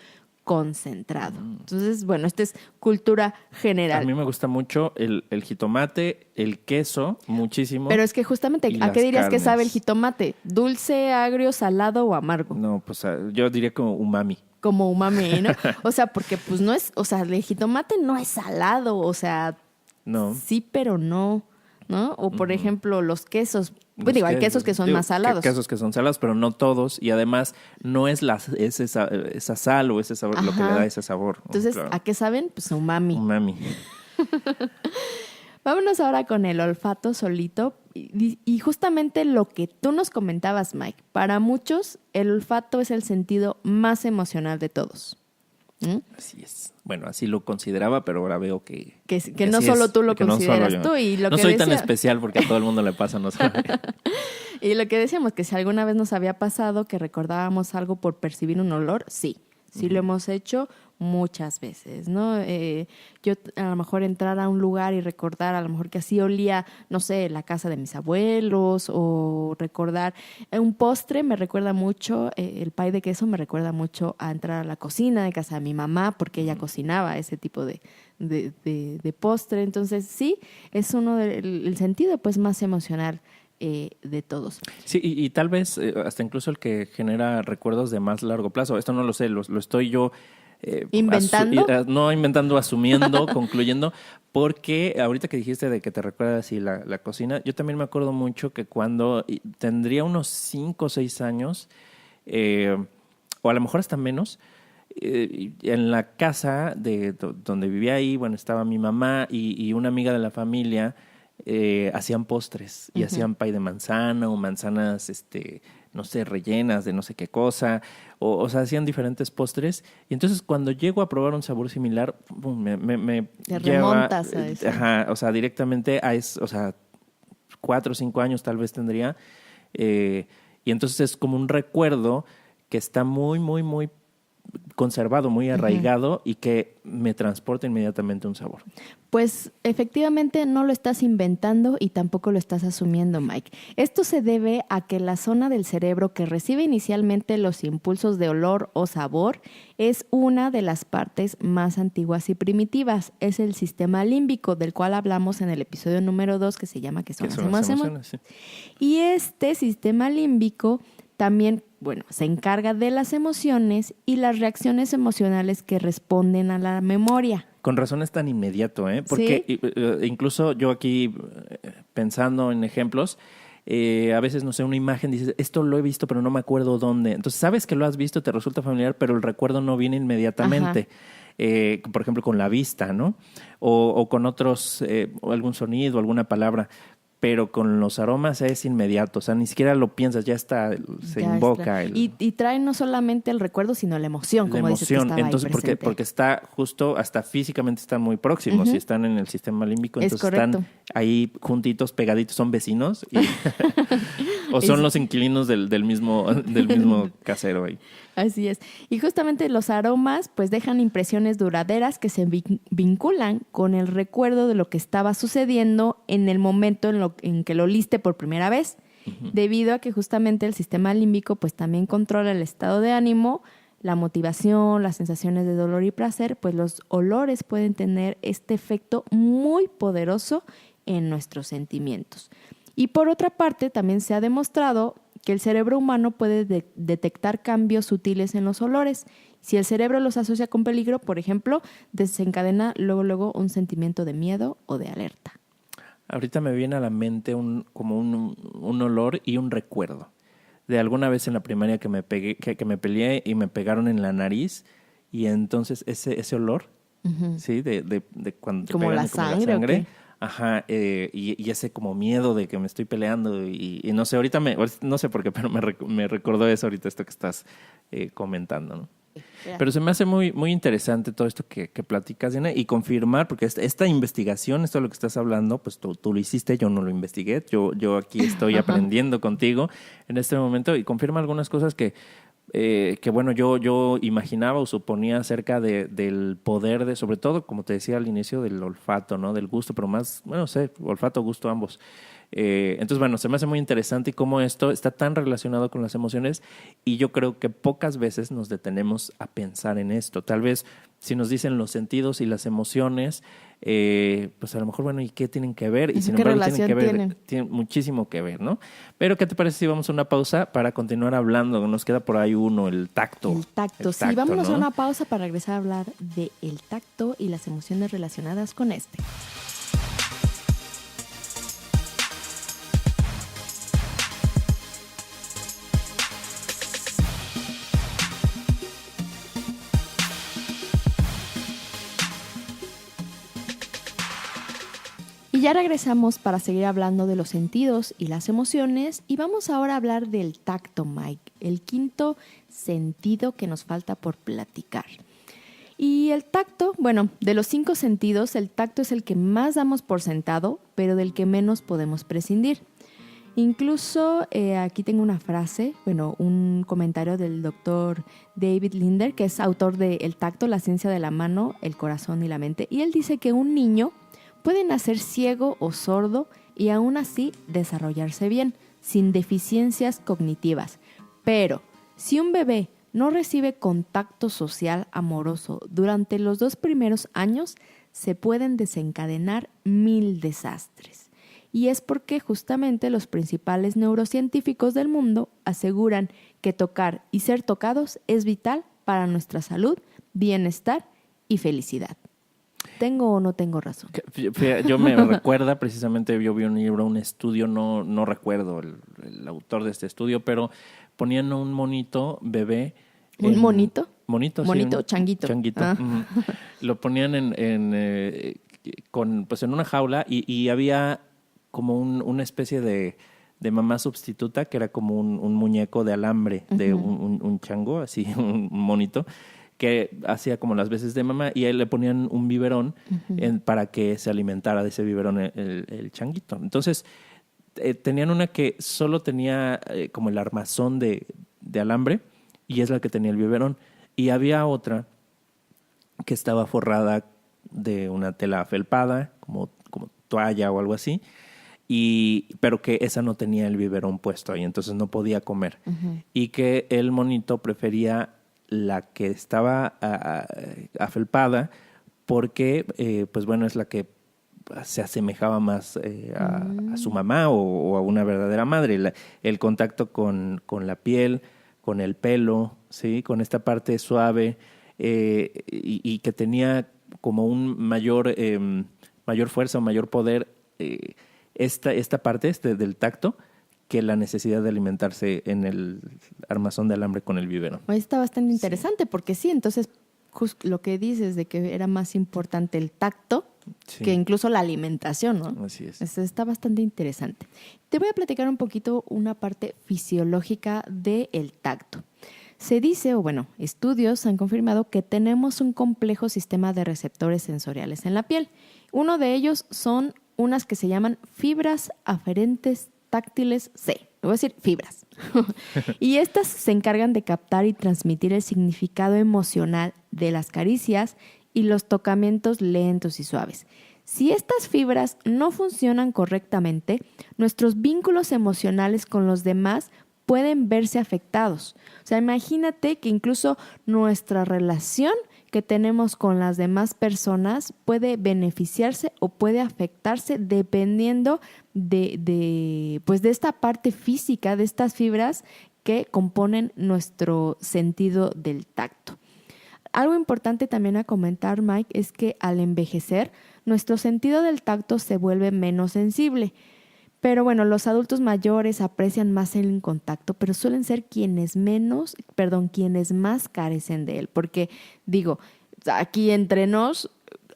concentrado. Entonces, bueno, esta es cultura general. A mí me gusta mucho el jitomate, el queso, muchísimo. Pero es que justamente, ¿a qué dirías que sabe el jitomate? ¿Dulce, agrio, salado o amargo? No, pues yo diría como umami. Como umami, ¿no? O sea, porque pues no es, o sea, el jitomate no es salado, o sea, no. Sí, pero no. ¿no? O por ejemplo, los quesos. Pues digo, hay quesos que son más salados. Quesos que son salados, pero no todos. Y además, no es esa sal o ese sabor lo que le da ese sabor. Entonces, Claro. ¿a qué saben? Pues umami. Umami. Vámonos ahora con el olfato solito. Y justamente lo que tú nos comentabas, Mike. Para muchos, el olfato es el sentido más emocional de todos. Así es. Bueno, así lo consideraba, pero ahora veo que no así solo es, tú lo que no consideras solo yo. tú. Y lo no que soy tan decía- especial porque a todo el mundo le pasa, no sabe. Y lo que decíamos, que si alguna vez nos había pasado que recordábamos algo por percibir un olor, sí lo hemos hecho muchas veces, ¿no? Yo a lo mejor entrar a un lugar y recordar a lo mejor que así olía, no sé, la casa de mis abuelos, o recordar un postre me recuerda mucho, el pay de queso me recuerda mucho a entrar a la cocina de casa de mi mamá porque ella cocinaba ese tipo de postre. Entonces sí, es el sentido pues más emocional de todos. Sí, y tal vez hasta incluso el que genera recuerdos de más largo plazo. Esto no lo sé, lo estoy yo... ¿Inventando? No inventando, asumiendo, concluyendo, porque ahorita que dijiste de que te recuerda así la cocina, yo también me acuerdo mucho que cuando tendría unos 5 o 6 años, o a lo mejor hasta menos, en la casa donde vivía ahí, bueno, estaba mi mamá y una amiga de la familia, hacían postres y hacían pay de manzana o manzanas, no sé, rellenas de no sé qué cosa, o sea, hacían diferentes postres. Y entonces cuando llego a probar un sabor similar, me Te lleva, remontas a eso. Ajá, o sea, directamente a eso, o sea, 4 o 5 años tal vez tendría. Y entonces es como un recuerdo que está muy, muy, muy conservado, muy arraigado y que me transporta inmediatamente un sabor. Pues efectivamente no lo estás inventando y tampoco lo estás asumiendo, Mike. Esto se debe a que la zona del cerebro que recibe inicialmente los impulsos de olor o sabor es una de las partes más antiguas y primitivas. Es el sistema límbico, del cual hablamos en el episodio número 2, que se llama ¿Qué son las emociones? Sí. Y este sistema límbico también, bueno, se encarga de las emociones y las reacciones emocionales que responden a la memoria. Con razón es tan inmediato, ¿eh? Porque incluso yo aquí pensando en ejemplos, a veces, no sé, una imagen, dices, esto lo he visto, pero no me acuerdo dónde. Entonces, sabes que lo has visto, te resulta familiar, pero el recuerdo no viene inmediatamente. Por ejemplo, con la vista, ¿no? O con otros, algún sonido, alguna palabra. Pero con los aromas es inmediato, o sea, ni siquiera lo piensas, ya está, se Ya invoca. está. Y trae no solamente el recuerdo, sino la emoción, como dices que estaba Entonces, ahí presente. porque está justo, hasta físicamente están muy próximos, y están en el sistema límbico, Es entonces correcto. están ahí juntitos, pegaditos, son vecinos, o son los inquilinos del mismo casero ahí. Así es. Y justamente los aromas pues dejan impresiones duraderas que se vinculan con el recuerdo de lo que estaba sucediendo en el momento en que lo oliste por primera vez. Debido a que justamente el sistema límbico pues también controla el estado de ánimo, la motivación, las sensaciones de dolor y placer, pues los olores pueden tener este efecto muy poderoso en nuestros sentimientos. Y por otra parte, también se ha demostrado que el cerebro humano puede detectar cambios sutiles en los olores. Si el cerebro los asocia con peligro, por ejemplo, desencadena luego un sentimiento de miedo o de alerta. Ahorita me viene a la mente un olor y un recuerdo. De alguna vez en la primaria que me peleé y me pegaron en la nariz, y entonces ese olor, ¿sí? De cuando te ¿Como pegan, la sangre o qué? Ajá, y ese como miedo de que me estoy peleando y no sé, ahorita no sé por qué, pero me recordó eso ahorita, esto que estás comentando, ¿no? Pero se me hace muy, muy interesante todo esto que platicas, Diana, y confirmar, porque esta investigación, esto de lo que estás hablando, pues tú lo hiciste, yo no lo investigué, yo aquí estoy aprendiendo contigo en este momento, y confirma algunas cosas que bueno, yo imaginaba o suponía acerca del poder sobre todo, como te decía al inicio, del olfato, ¿no? Del gusto, pero más, bueno, sé, olfato, gusto, ambos. Entonces, bueno, se me hace muy interesante y cómo esto está tan relacionado con las emociones, y yo creo que pocas veces nos detenemos a pensar en esto. Tal vez si nos dicen los sentidos y las emociones, pues a lo mejor, bueno, ¿y qué tienen que ver? Y sin embargo tienen muchísimo que ver, ¿no? Pero ¿qué te parece si vamos a una pausa para continuar hablando? Nos queda por ahí el tacto. El tacto, sí, vámonos, ¿no? A una pausa para regresar a hablar del tacto y las emociones relacionadas con este. Y ya regresamos para seguir hablando de los sentidos y las emociones y vamos ahora a hablar del tacto, Mike, el quinto sentido que nos falta por platicar. Y el tacto, bueno, de los 5 sentidos, el tacto es el que más damos por sentado, pero del que menos podemos prescindir. Incluso aquí tengo una frase, un comentario del doctor David Linder, que es autor de El tacto, la ciencia de la mano, el corazón y la mente. Y él dice que un niño puede nacer ciego o sordo y aún así desarrollarse bien, sin deficiencias cognitivas. Pero si un bebé no recibe contacto social amoroso durante los 2 primeros años, se pueden desencadenar 1000 desastres. Y es porque justamente los principales neurocientíficos del mundo aseguran que tocar y ser tocados es vital para nuestra salud, bienestar y felicidad. ¿Tengo o no tengo razón? Yo me recuerda, precisamente yo vi un libro, un estudio, no recuerdo el autor de este estudio, pero ponían un monito bebé. ¿Un monito? Monito, monito, sí. Changuito. Changuito. Ah. Uh-huh. Lo ponían en una jaula y había como una especie de mamá sustituta que era como un muñeco de alambre, de un chango, así, un monito, que hacía como las veces de mamá y a él le ponían un biberón para que se alimentara de ese biberón el changuito. Entonces, tenían una que solo tenía como el armazón de alambre y es la que tenía el biberón. Y había otra que estaba forrada de una tela felpada, como toalla o algo así, pero que esa no tenía el biberón puesto ahí, entonces no podía comer. Y que el monito prefería la que estaba afelpada porque, es la que se asemejaba más a su mamá o a una verdadera madre. El contacto con la piel, con el pelo, ¿sí? Con esta parte suave y que tenía como un mayor fuerza o mayor poder esta parte del tacto que la necesidad de alimentarse en el armazón de alambre con el biberón. Está bastante interesante porque sí, entonces justo lo que dices de que era más importante el tacto que incluso la alimentación, ¿no? Así es. Está bastante interesante. Te voy a platicar un poquito una parte fisiológica del tacto. Se dice, estudios han confirmado que tenemos un complejo sistema de receptores sensoriales en la piel. Uno de ellos son unas que se llaman fibras aferentes táctiles C. Voy a decir fibras. Y estas se encargan de captar y transmitir el significado emocional de las caricias y los tocamientos lentos y suaves. Si estas fibras no funcionan correctamente, nuestros vínculos emocionales con los demás pueden verse afectados. O sea, imagínate que incluso nuestra relación que tenemos con las demás personas puede beneficiarse o puede afectarse dependiendo de esta parte física, de estas fibras que componen nuestro sentido del tacto. Algo importante también a comentar, Mike, es que al envejecer, nuestro sentido del tacto se vuelve menos sensible. Pero los adultos mayores aprecian más el contacto, pero suelen ser quienes más carecen de él. Porque, aquí entre nos,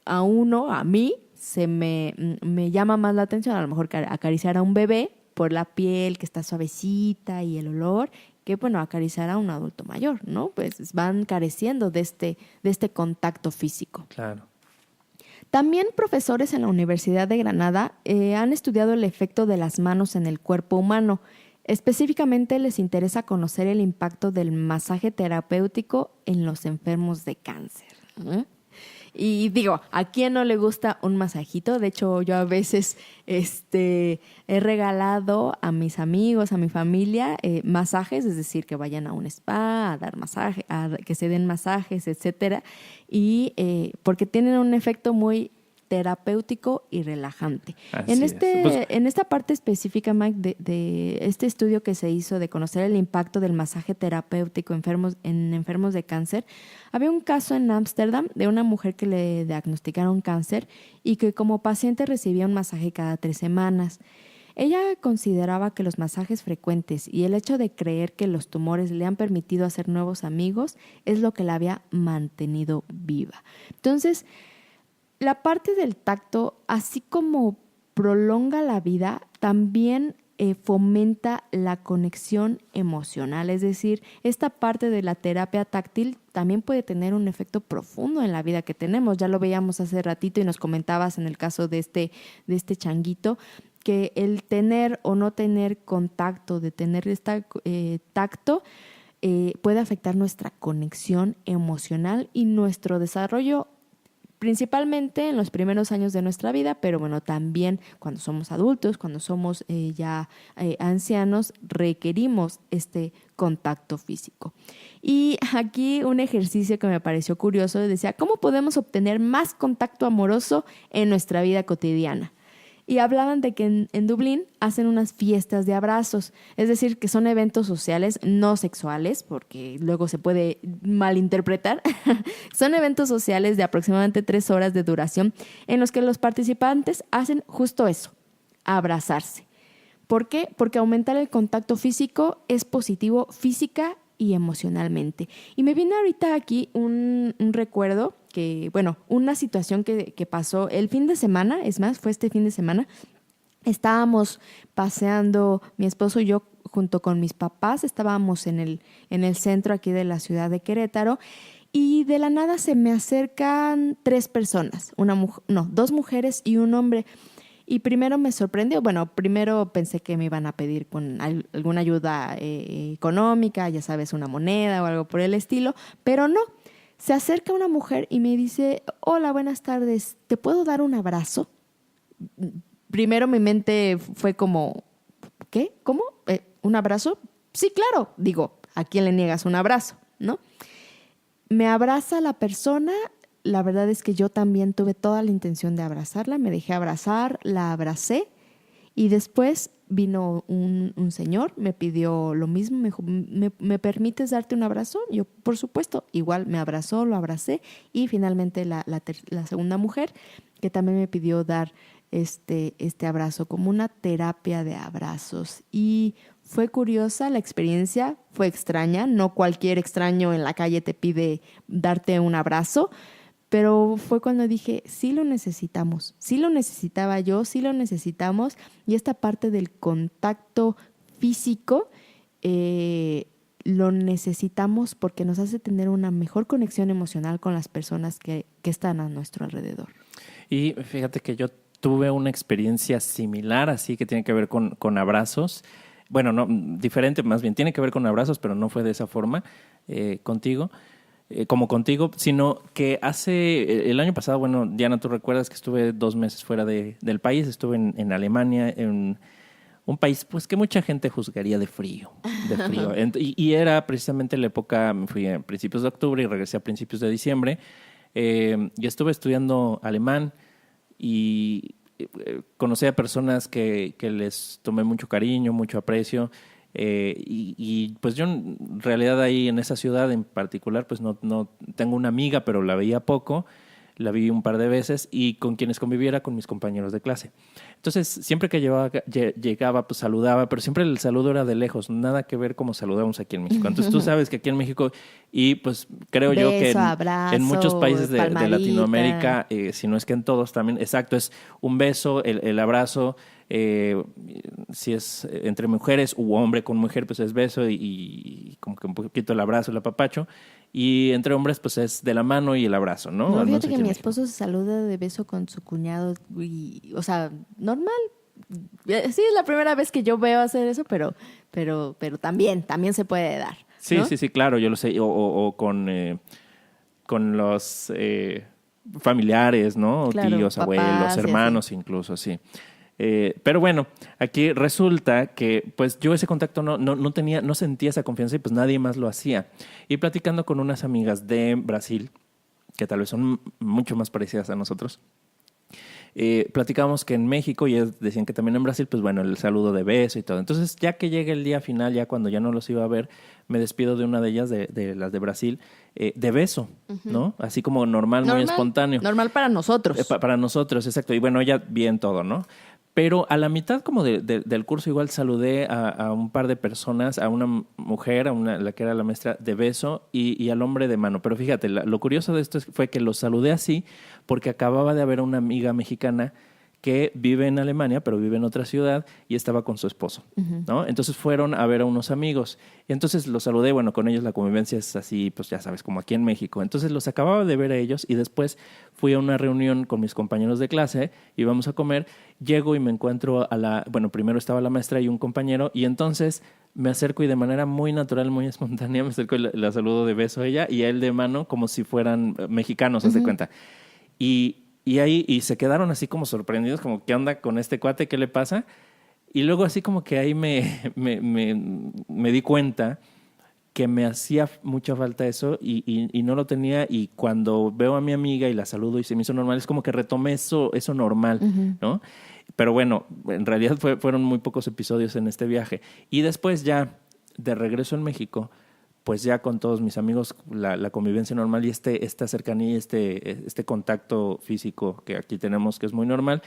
a mí, se me llama más la atención, a lo mejor acariciar a un bebé por la piel que está suavecita y el olor, que acariciar a un adulto mayor, ¿no? Pues van careciendo de este contacto físico. Claro. También profesores en la Universidad de Granada han estudiado el efecto de las manos en el cuerpo humano. Específicamente les interesa conocer el impacto del masaje terapéutico en los enfermos de cáncer. Y ¿a quién no le gusta un masajito? De hecho, yo a veces he regalado a mis amigos, a mi familia, masajes, es decir, que vayan a un spa, a dar masaje, que se den masajes, etcétera, y porque tienen un efecto muy terapéutico y relajante. En esta parte específica, Mike, de este estudio que se hizo de conocer el impacto del masaje terapéutico en enfermos de cáncer, había un caso en Ámsterdam de una mujer que le diagnosticaron cáncer y que como paciente recibía un masaje cada 3 semanas. Ella consideraba que los masajes frecuentes y el hecho de creer que los tumores le han permitido hacer nuevos amigos es lo que la había mantenido viva. Entonces, la parte del tacto, así como prolonga la vida, también fomenta la conexión emocional. Es decir, esta parte de la terapia táctil también puede tener un efecto profundo en la vida que tenemos. Ya lo veíamos hace ratito y nos comentabas en el caso de este changuito, que el tener o no tener contacto, de tener tacto, puede afectar nuestra conexión emocional y nuestro desarrollo, principalmente en los primeros años de nuestra vida, pero bueno, también cuando somos adultos, cuando somos ya ancianos, requerimos este contacto físico. Y aquí un ejercicio que me pareció curioso decía, ¿cómo podemos obtener más contacto amoroso en nuestra vida cotidiana? Y hablaban de que en Dublín hacen unas fiestas de abrazos, es decir, que son eventos sociales no sexuales, porque luego se puede malinterpretar. Son eventos sociales de aproximadamente 3 horas de duración en los que los participantes hacen justo eso, abrazarse. ¿Por qué? Porque aumentar el contacto físico es positivo física y emocionalmente. Y me viene ahorita aquí un recuerdo que, bueno, una situación que pasó el fin de semana, es más, fue este fin de semana. Estábamos paseando, mi esposo y yo, junto con mis papás, estábamos en el centro aquí de la ciudad de Querétaro, y de la nada se me acercan 3 personas, 2 mujeres y un hombre. Y primero me sorprendió, primero pensé que me iban a pedir con alguna ayuda económica, ya sabes, una moneda o algo por el estilo, pero no. Se acerca una mujer y me dice, hola, buenas tardes, ¿te puedo dar un abrazo? Primero mi mente fue como, ¿qué? ¿Cómo? ¿Un abrazo? Sí, claro. Digo, ¿a quién le niegas un abrazo? ¿No? Me abraza la persona. La verdad es que yo también tuve toda la intención de abrazarla. Me dejé abrazar, la abracé y después vino un señor, me pidió lo mismo, me dijo, ¿me permites darte un abrazo? Yo, por supuesto, igual me abrazó, lo abracé y finalmente la segunda mujer que también me pidió dar este abrazo como una terapia de abrazos. Y fue curiosa la experiencia, fue extraña, no cualquier extraño en la calle te pide darte un abrazo, pero fue cuando dije, sí lo necesitamos, sí lo necesitaba yo, sí lo necesitamos. Y esta parte del contacto físico lo necesitamos porque nos hace tener una mejor conexión emocional con las personas que están a nuestro alrededor. Y fíjate que yo tuve una experiencia similar, así que tiene que ver con abrazos. Bueno, no, diferente, más bien tiene que ver con abrazos, pero no fue de esa forma contigo. Como contigo, sino que el año pasado, bueno, Diana, tú recuerdas que estuve 2 meses fuera del país, estuve en Alemania, en un país pues que mucha gente juzgaría de frío. Y era precisamente la época, me fui a principios de octubre y regresé a principios de diciembre, y estuve estudiando alemán y conocí a personas que les tomé mucho cariño, mucho aprecio. Y pues yo en realidad ahí en esa ciudad en particular pues no tengo una amiga, pero la veía poco, la vi un par de veces y con quienes conviviera con mis compañeros de clase. Entonces siempre que llegaba pues saludaba, pero siempre el saludo era de lejos, nada que ver como saludamos aquí en México. Entonces tú sabes que aquí en México, y pues creo beso, yo que abrazo, en muchos países de Latinoamérica, si no es que en todos también, exacto, es un beso, el abrazo. Si es entre mujeres u hombre con mujer, pues es beso y como que un poquito el abrazo, el apapacho. Y entre hombres, pues es de la mano y el abrazo, ¿no? No, fíjate que mi esposo se saluda de beso con su cuñado, y, o sea, normal. Sí, es la primera vez que yo veo hacer eso, pero también se puede dar, ¿no? Sí, claro, yo lo sé. O con los familiares, ¿no? Claro, Tíos, papás, abuelos, hermanos, incluso, sí. Pero bueno, aquí resulta que pues yo ese contacto no sentía esa confianza y pues nadie más lo hacía. Y platicando con unas amigas de Brasil, que tal vez son mucho más parecidas a nosotros, platicábamos que en México, y ellos decían que también en Brasil, pues bueno, el saludo de beso y todo. Entonces, ya que llega el día final, ya cuando ya no los iba a ver, me despido de una de ellas, de las de Brasil, de beso, ¿no? Así como normal, muy espontáneo. Normal para nosotros. Para nosotros, exacto. Y bueno, ella bien todo, ¿no? Pero a la mitad como del curso igual saludé a un par de personas, a una mujer, la que era la maestra, de beso y al hombre de mano. Pero fíjate, lo curioso de esto fue que los saludé así porque acababa de haber una amiga mexicana que vive en Alemania, pero vive en otra ciudad y estaba con su esposo, ¿no? Entonces fueron a ver a unos amigos y entonces los saludé, bueno, con ellos la convivencia es así, pues ya sabes, como aquí en México. Entonces los acababa de ver a ellos y después fui a una reunión con mis compañeros de clase, íbamos a comer, llego y me encuentro primero estaba la maestra y un compañero y entonces me acerco y de manera muy natural, muy espontánea, me acerco y la saludo de beso a ella y a él de mano como si fueran mexicanos, haz de cuenta. Y se quedaron así como sorprendidos, como, ¿qué onda con este cuate? ¿Qué le pasa? Y luego así como que ahí me di cuenta que me hacía mucha falta eso y no lo tenía. Y cuando veo a mi amiga y la saludo y se me hizo normal, es como que retomé eso normal, ¿no? Pero bueno, en realidad fueron muy pocos episodios en este viaje. Y después ya, de regreso en México, pues ya con todos mis amigos la convivencia normal y esta cercanía, este contacto físico que aquí tenemos, que es muy normal,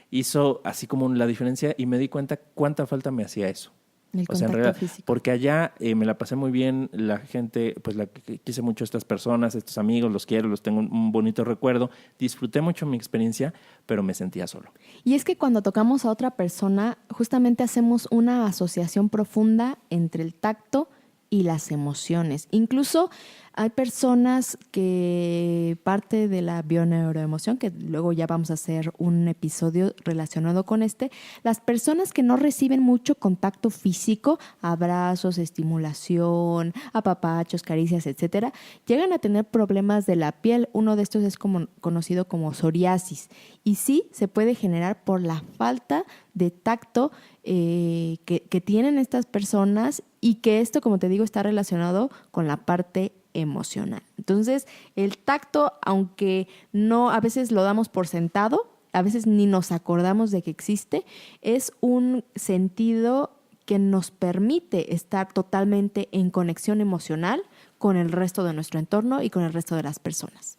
hizo así como la diferencia y me di cuenta cuánta falta me hacía eso. El O sea, en contacto realidad, físico. porque allá me la pasé muy bien, la gente, pues quise mucho a estas personas, estos amigos, los quiero, los tengo un bonito recuerdo, disfruté mucho mi experiencia, pero me sentía solo. Y es que cuando tocamos a otra persona, justamente hacemos una asociación profunda entre el tacto y las emociones. Incluso hay personas que parte de la bioneuroemoción, que luego ya vamos a hacer un episodio relacionado con las personas que no reciben mucho contacto físico, abrazos, estimulación, apapachos, caricias, etcétera, llegan a tener problemas de la piel. Uno de estos es conocido como psoriasis. Y sí, se puede generar por la falta de tacto que tienen estas personas y que esto, como te digo, está relacionado con la parte emocional. Entonces, el tacto, aunque no a veces lo damos por sentado, a veces ni nos acordamos de que existe, es un sentido que nos permite estar totalmente en conexión emocional con el resto de nuestro entorno y con el resto de las personas.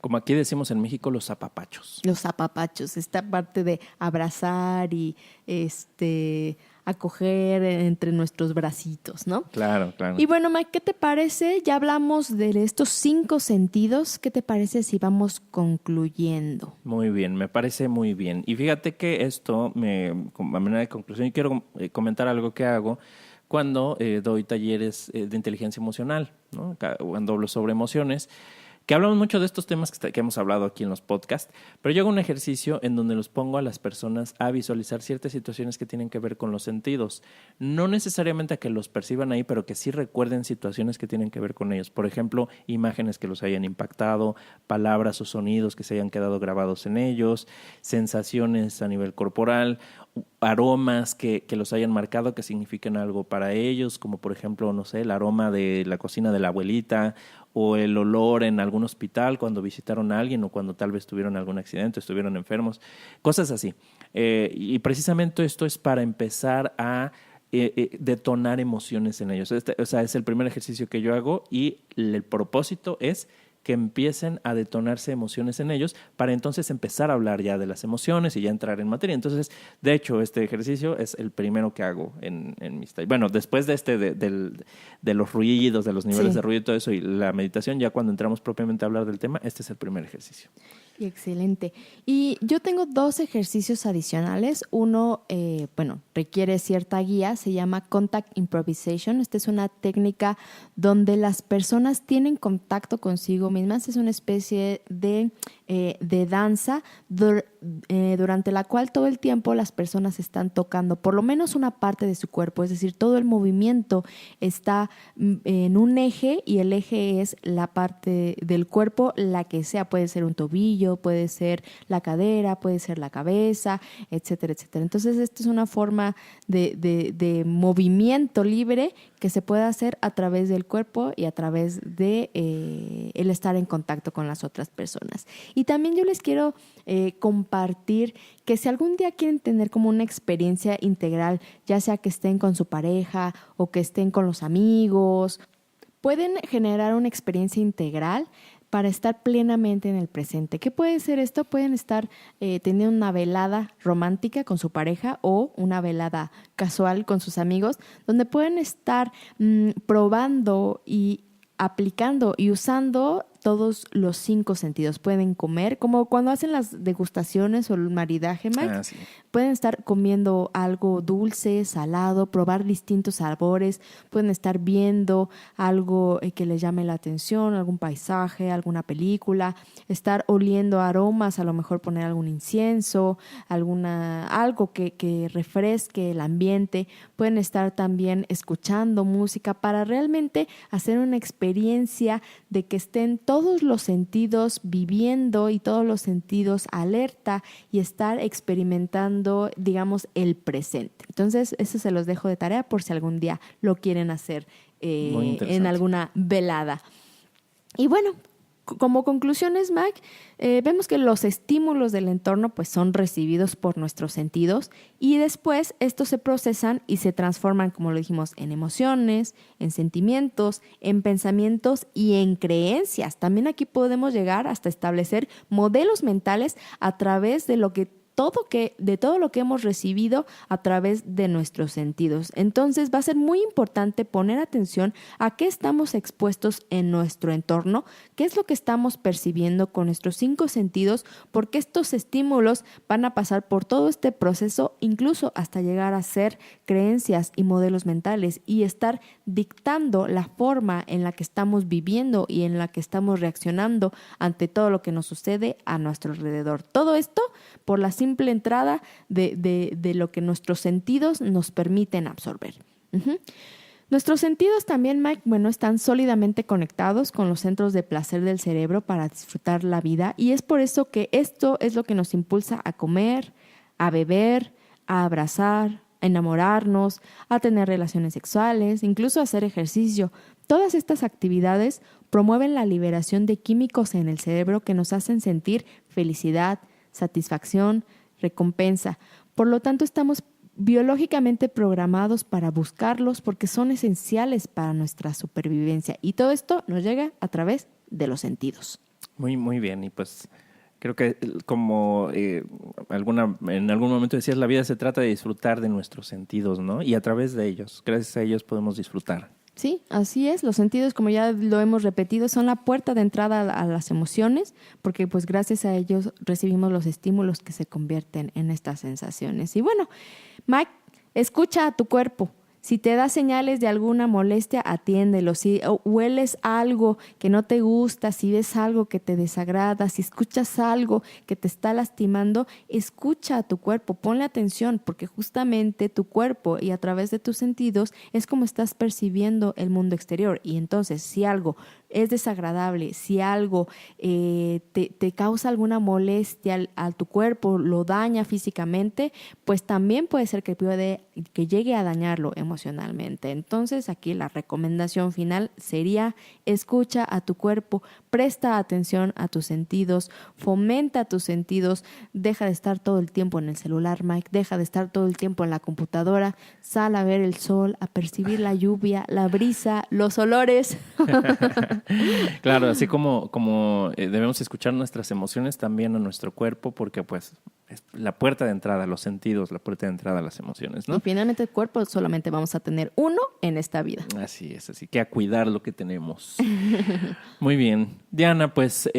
Como aquí decimos en México, los apapachos. Los apapachos, esta parte de abrazar y acoger entre nuestros bracitos, ¿no? Claro, claro. Y bueno, Mike, ¿qué te parece? Ya hablamos de estos 5 sentidos. ¿Qué te parece si vamos concluyendo? Muy bien, me parece muy bien. Y fíjate que esto, a manera de conclusión, quiero comentar algo que hago cuando doy talleres de inteligencia emocional, ¿no? Cuando hablo sobre emociones, que hablamos mucho de estos temas que hemos hablado aquí en los podcasts, pero yo hago un ejercicio en donde los pongo a las personas a visualizar ciertas situaciones que tienen que ver con los sentidos. No necesariamente a que los perciban ahí, pero que sí recuerden situaciones que tienen que ver con ellos. Por ejemplo, imágenes que los hayan impactado, palabras o sonidos que se hayan quedado grabados en ellos, sensaciones a nivel corporal, aromas que los hayan marcado, que signifiquen algo para ellos, como por ejemplo, no sé, el aroma de la cocina de la abuelita o el olor en algún hospital cuando visitaron a alguien o cuando tal vez tuvieron algún accidente, estuvieron enfermos, cosas así. Y precisamente esto es para empezar a detonar emociones en ellos. O sea, es el primer ejercicio que yo hago y el propósito es que empiecen a detonarse emociones en ellos para entonces empezar a hablar ya de las emociones y ya entrar en materia. Entonces, de hecho, este ejercicio es el primero que hago en mis talleres. Bueno, después de de los ruidos, de los niveles de ruido y todo eso y la meditación, ya cuando entramos propiamente a hablar del tema, este es el primer ejercicio. Excelente. Y yo tengo 2 ejercicios adicionales. Uno, requiere cierta guía, se llama Contact Improvisation. Esta es una técnica donde las personas tienen contacto consigo mismas. Es una especie de danza durante la cual todo el tiempo las personas están tocando por lo menos una parte de su cuerpo, es decir, todo el movimiento está en un eje y el eje es la parte del cuerpo, la que sea, puede ser un tobillo, puede ser la cadera, puede ser la cabeza, etcétera, etcétera. Entonces, esto es una forma de movimiento libre que se puede hacer a través del cuerpo y a través de el estar en contacto con las otras personas. Y también yo les quiero compartir que si algún día quieren tener como una experiencia integral, ya sea que estén con su pareja o que estén con los amigos, pueden generar una experiencia integral para estar plenamente en el presente. ¿Qué puede ser esto? Pueden estar teniendo una velada romántica con su pareja o una velada casual con sus amigos, donde pueden estar probando y aplicando y usando todos los 5 sentidos. Pueden comer, como cuando hacen las degustaciones o el maridaje, Mike. Sí. Pueden estar comiendo algo dulce, salado, probar distintos sabores. Pueden estar viendo algo que les llame la atención, algún paisaje, alguna película. Estar oliendo aromas, a lo mejor poner algún incienso, algo que refresque el ambiente. Pueden estar también escuchando música para realmente hacer una experiencia de que estén todos los sentidos viviendo y todos los sentidos alerta y estar experimentando, digamos, el presente. Entonces, eso se los dejo de tarea por si algún día lo quieren hacer en alguna velada. Y bueno, como conclusiones, Mike, vemos que los estímulos del entorno pues, son recibidos por nuestros sentidos y después estos se procesan y se transforman, como lo dijimos, en emociones, en sentimientos, en pensamientos y en creencias. También aquí podemos llegar hasta establecer modelos mentales a través de todo lo que hemos recibido a través de nuestros sentidos. Entonces va a ser muy importante poner atención a qué estamos expuestos en nuestro entorno, qué es lo que estamos percibiendo con nuestros 5 sentidos, porque estos estímulos van a pasar por todo este proceso, incluso hasta llegar a ser creencias y modelos mentales y estar dictando la forma en la que estamos viviendo y en la que estamos reaccionando ante todo lo que nos sucede a nuestro alrededor. Todo esto por la simple entrada de lo que nuestros sentidos nos permiten absorber. Nuestros sentidos también, Mike, están sólidamente conectados con los centros de placer del cerebro para disfrutar la vida y es por eso que esto es lo que nos impulsa a comer, a beber, a abrazar, a enamorarnos, a tener relaciones sexuales, incluso a hacer ejercicio. Todas estas actividades promueven la liberación de químicos en el cerebro que nos hacen sentir felicidad, satisfacción, recompensa. Por lo tanto, estamos biológicamente programados para buscarlos porque son esenciales para nuestra supervivencia. Y todo esto nos llega a través de los sentidos. Muy, muy bien. Y pues creo que como en algún momento decías, la vida se trata de disfrutar de nuestros sentidos, ¿no? Y a través de ellos, gracias a ellos podemos disfrutar. Sí, así es. Los sentidos, como ya lo hemos repetido, son la puerta de entrada a las emociones, porque pues gracias a ellos recibimos los estímulos que se convierten en estas sensaciones. Y bueno, Mike, escucha a tu cuerpo. Si te da señales de alguna molestia, atiéndelo. Si hueles algo que no te gusta, si ves algo que te desagrada, si escuchas algo que te está lastimando, escucha a tu cuerpo, ponle atención, porque justamente tu cuerpo y a través de tus sentidos es como estás percibiendo el mundo exterior. Y entonces, si algo es desagradable, si algo te causa alguna molestia a tu cuerpo, lo daña físicamente, pues también puede ser que llegue a dañarlo emocionalmente. Entonces aquí la recomendación final sería: escucha a tu cuerpo, presta atención a tus sentidos, fomenta tus sentidos, deja de estar todo el tiempo en el celular, Mike, deja de estar todo el tiempo en la computadora, sal a ver el sol, a percibir la lluvia, la brisa, los olores. Claro, así como debemos escuchar nuestras emociones, también a nuestro cuerpo, porque pues es la puerta de entrada, los sentidos, la puerta de entrada a las emociones, ¿no? Y finalmente el cuerpo solamente vamos a tener uno en esta vida. Así es, así que a cuidar lo que tenemos. Muy bien. Diana, pues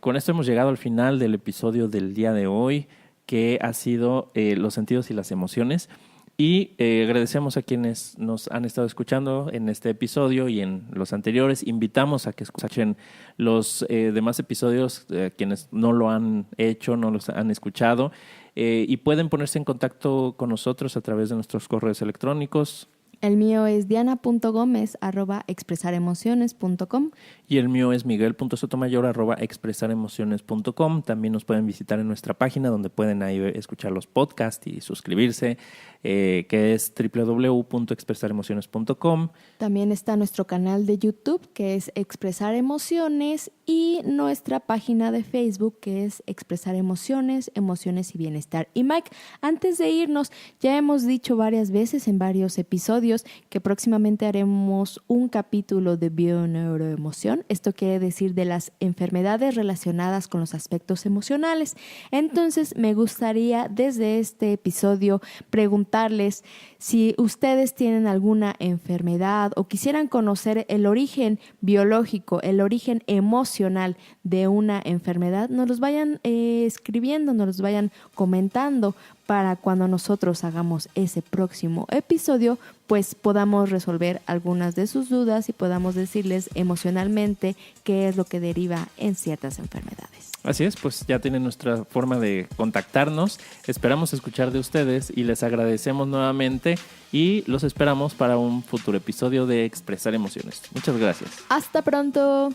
con esto hemos llegado al final del episodio del día de hoy, que ha sido los sentidos y las emociones. Y agradecemos a quienes nos han estado escuchando en este episodio y en los anteriores. Invitamos a que escuchen los demás episodios, quienes no lo han hecho, no los han escuchado, y pueden ponerse en contacto con nosotros a través de nuestros correos electrónicos. El mío es diana.gomez@expresaremociones.com. Y el mío es miguel.sotomayor@expresaremociones.com. También nos pueden visitar en nuestra página, donde pueden ahí escuchar los podcasts y suscribirse, que es www.expresaremociones.com. También está nuestro canal de YouTube, que es Expresar Emociones, y nuestra página de Facebook, que es Expresar Emociones, Emociones y Bienestar. Y Mike, antes de irnos, ya hemos dicho varias veces en varios episodios episodios, que próximamente haremos un capítulo de bioneuroemoción. Esto quiere decir de las enfermedades relacionadas con los aspectos emocionales. Entonces, me gustaría desde este episodio preguntarles si ustedes tienen alguna enfermedad o quisieran conocer el origen biológico, el origen emocional de una enfermedad, nos los vayan escribiendo, nos los vayan comentando para cuando nosotros hagamos ese próximo episodio, pues podamos resolver algunas de sus dudas y podamos decirles emocionalmente qué es lo que deriva en ciertas enfermedades. Así es, pues ya tienen nuestra forma de contactarnos. Esperamos escuchar de ustedes y les agradecemos nuevamente y los esperamos para un futuro episodio de Expresar Emociones. Muchas gracias. Hasta pronto.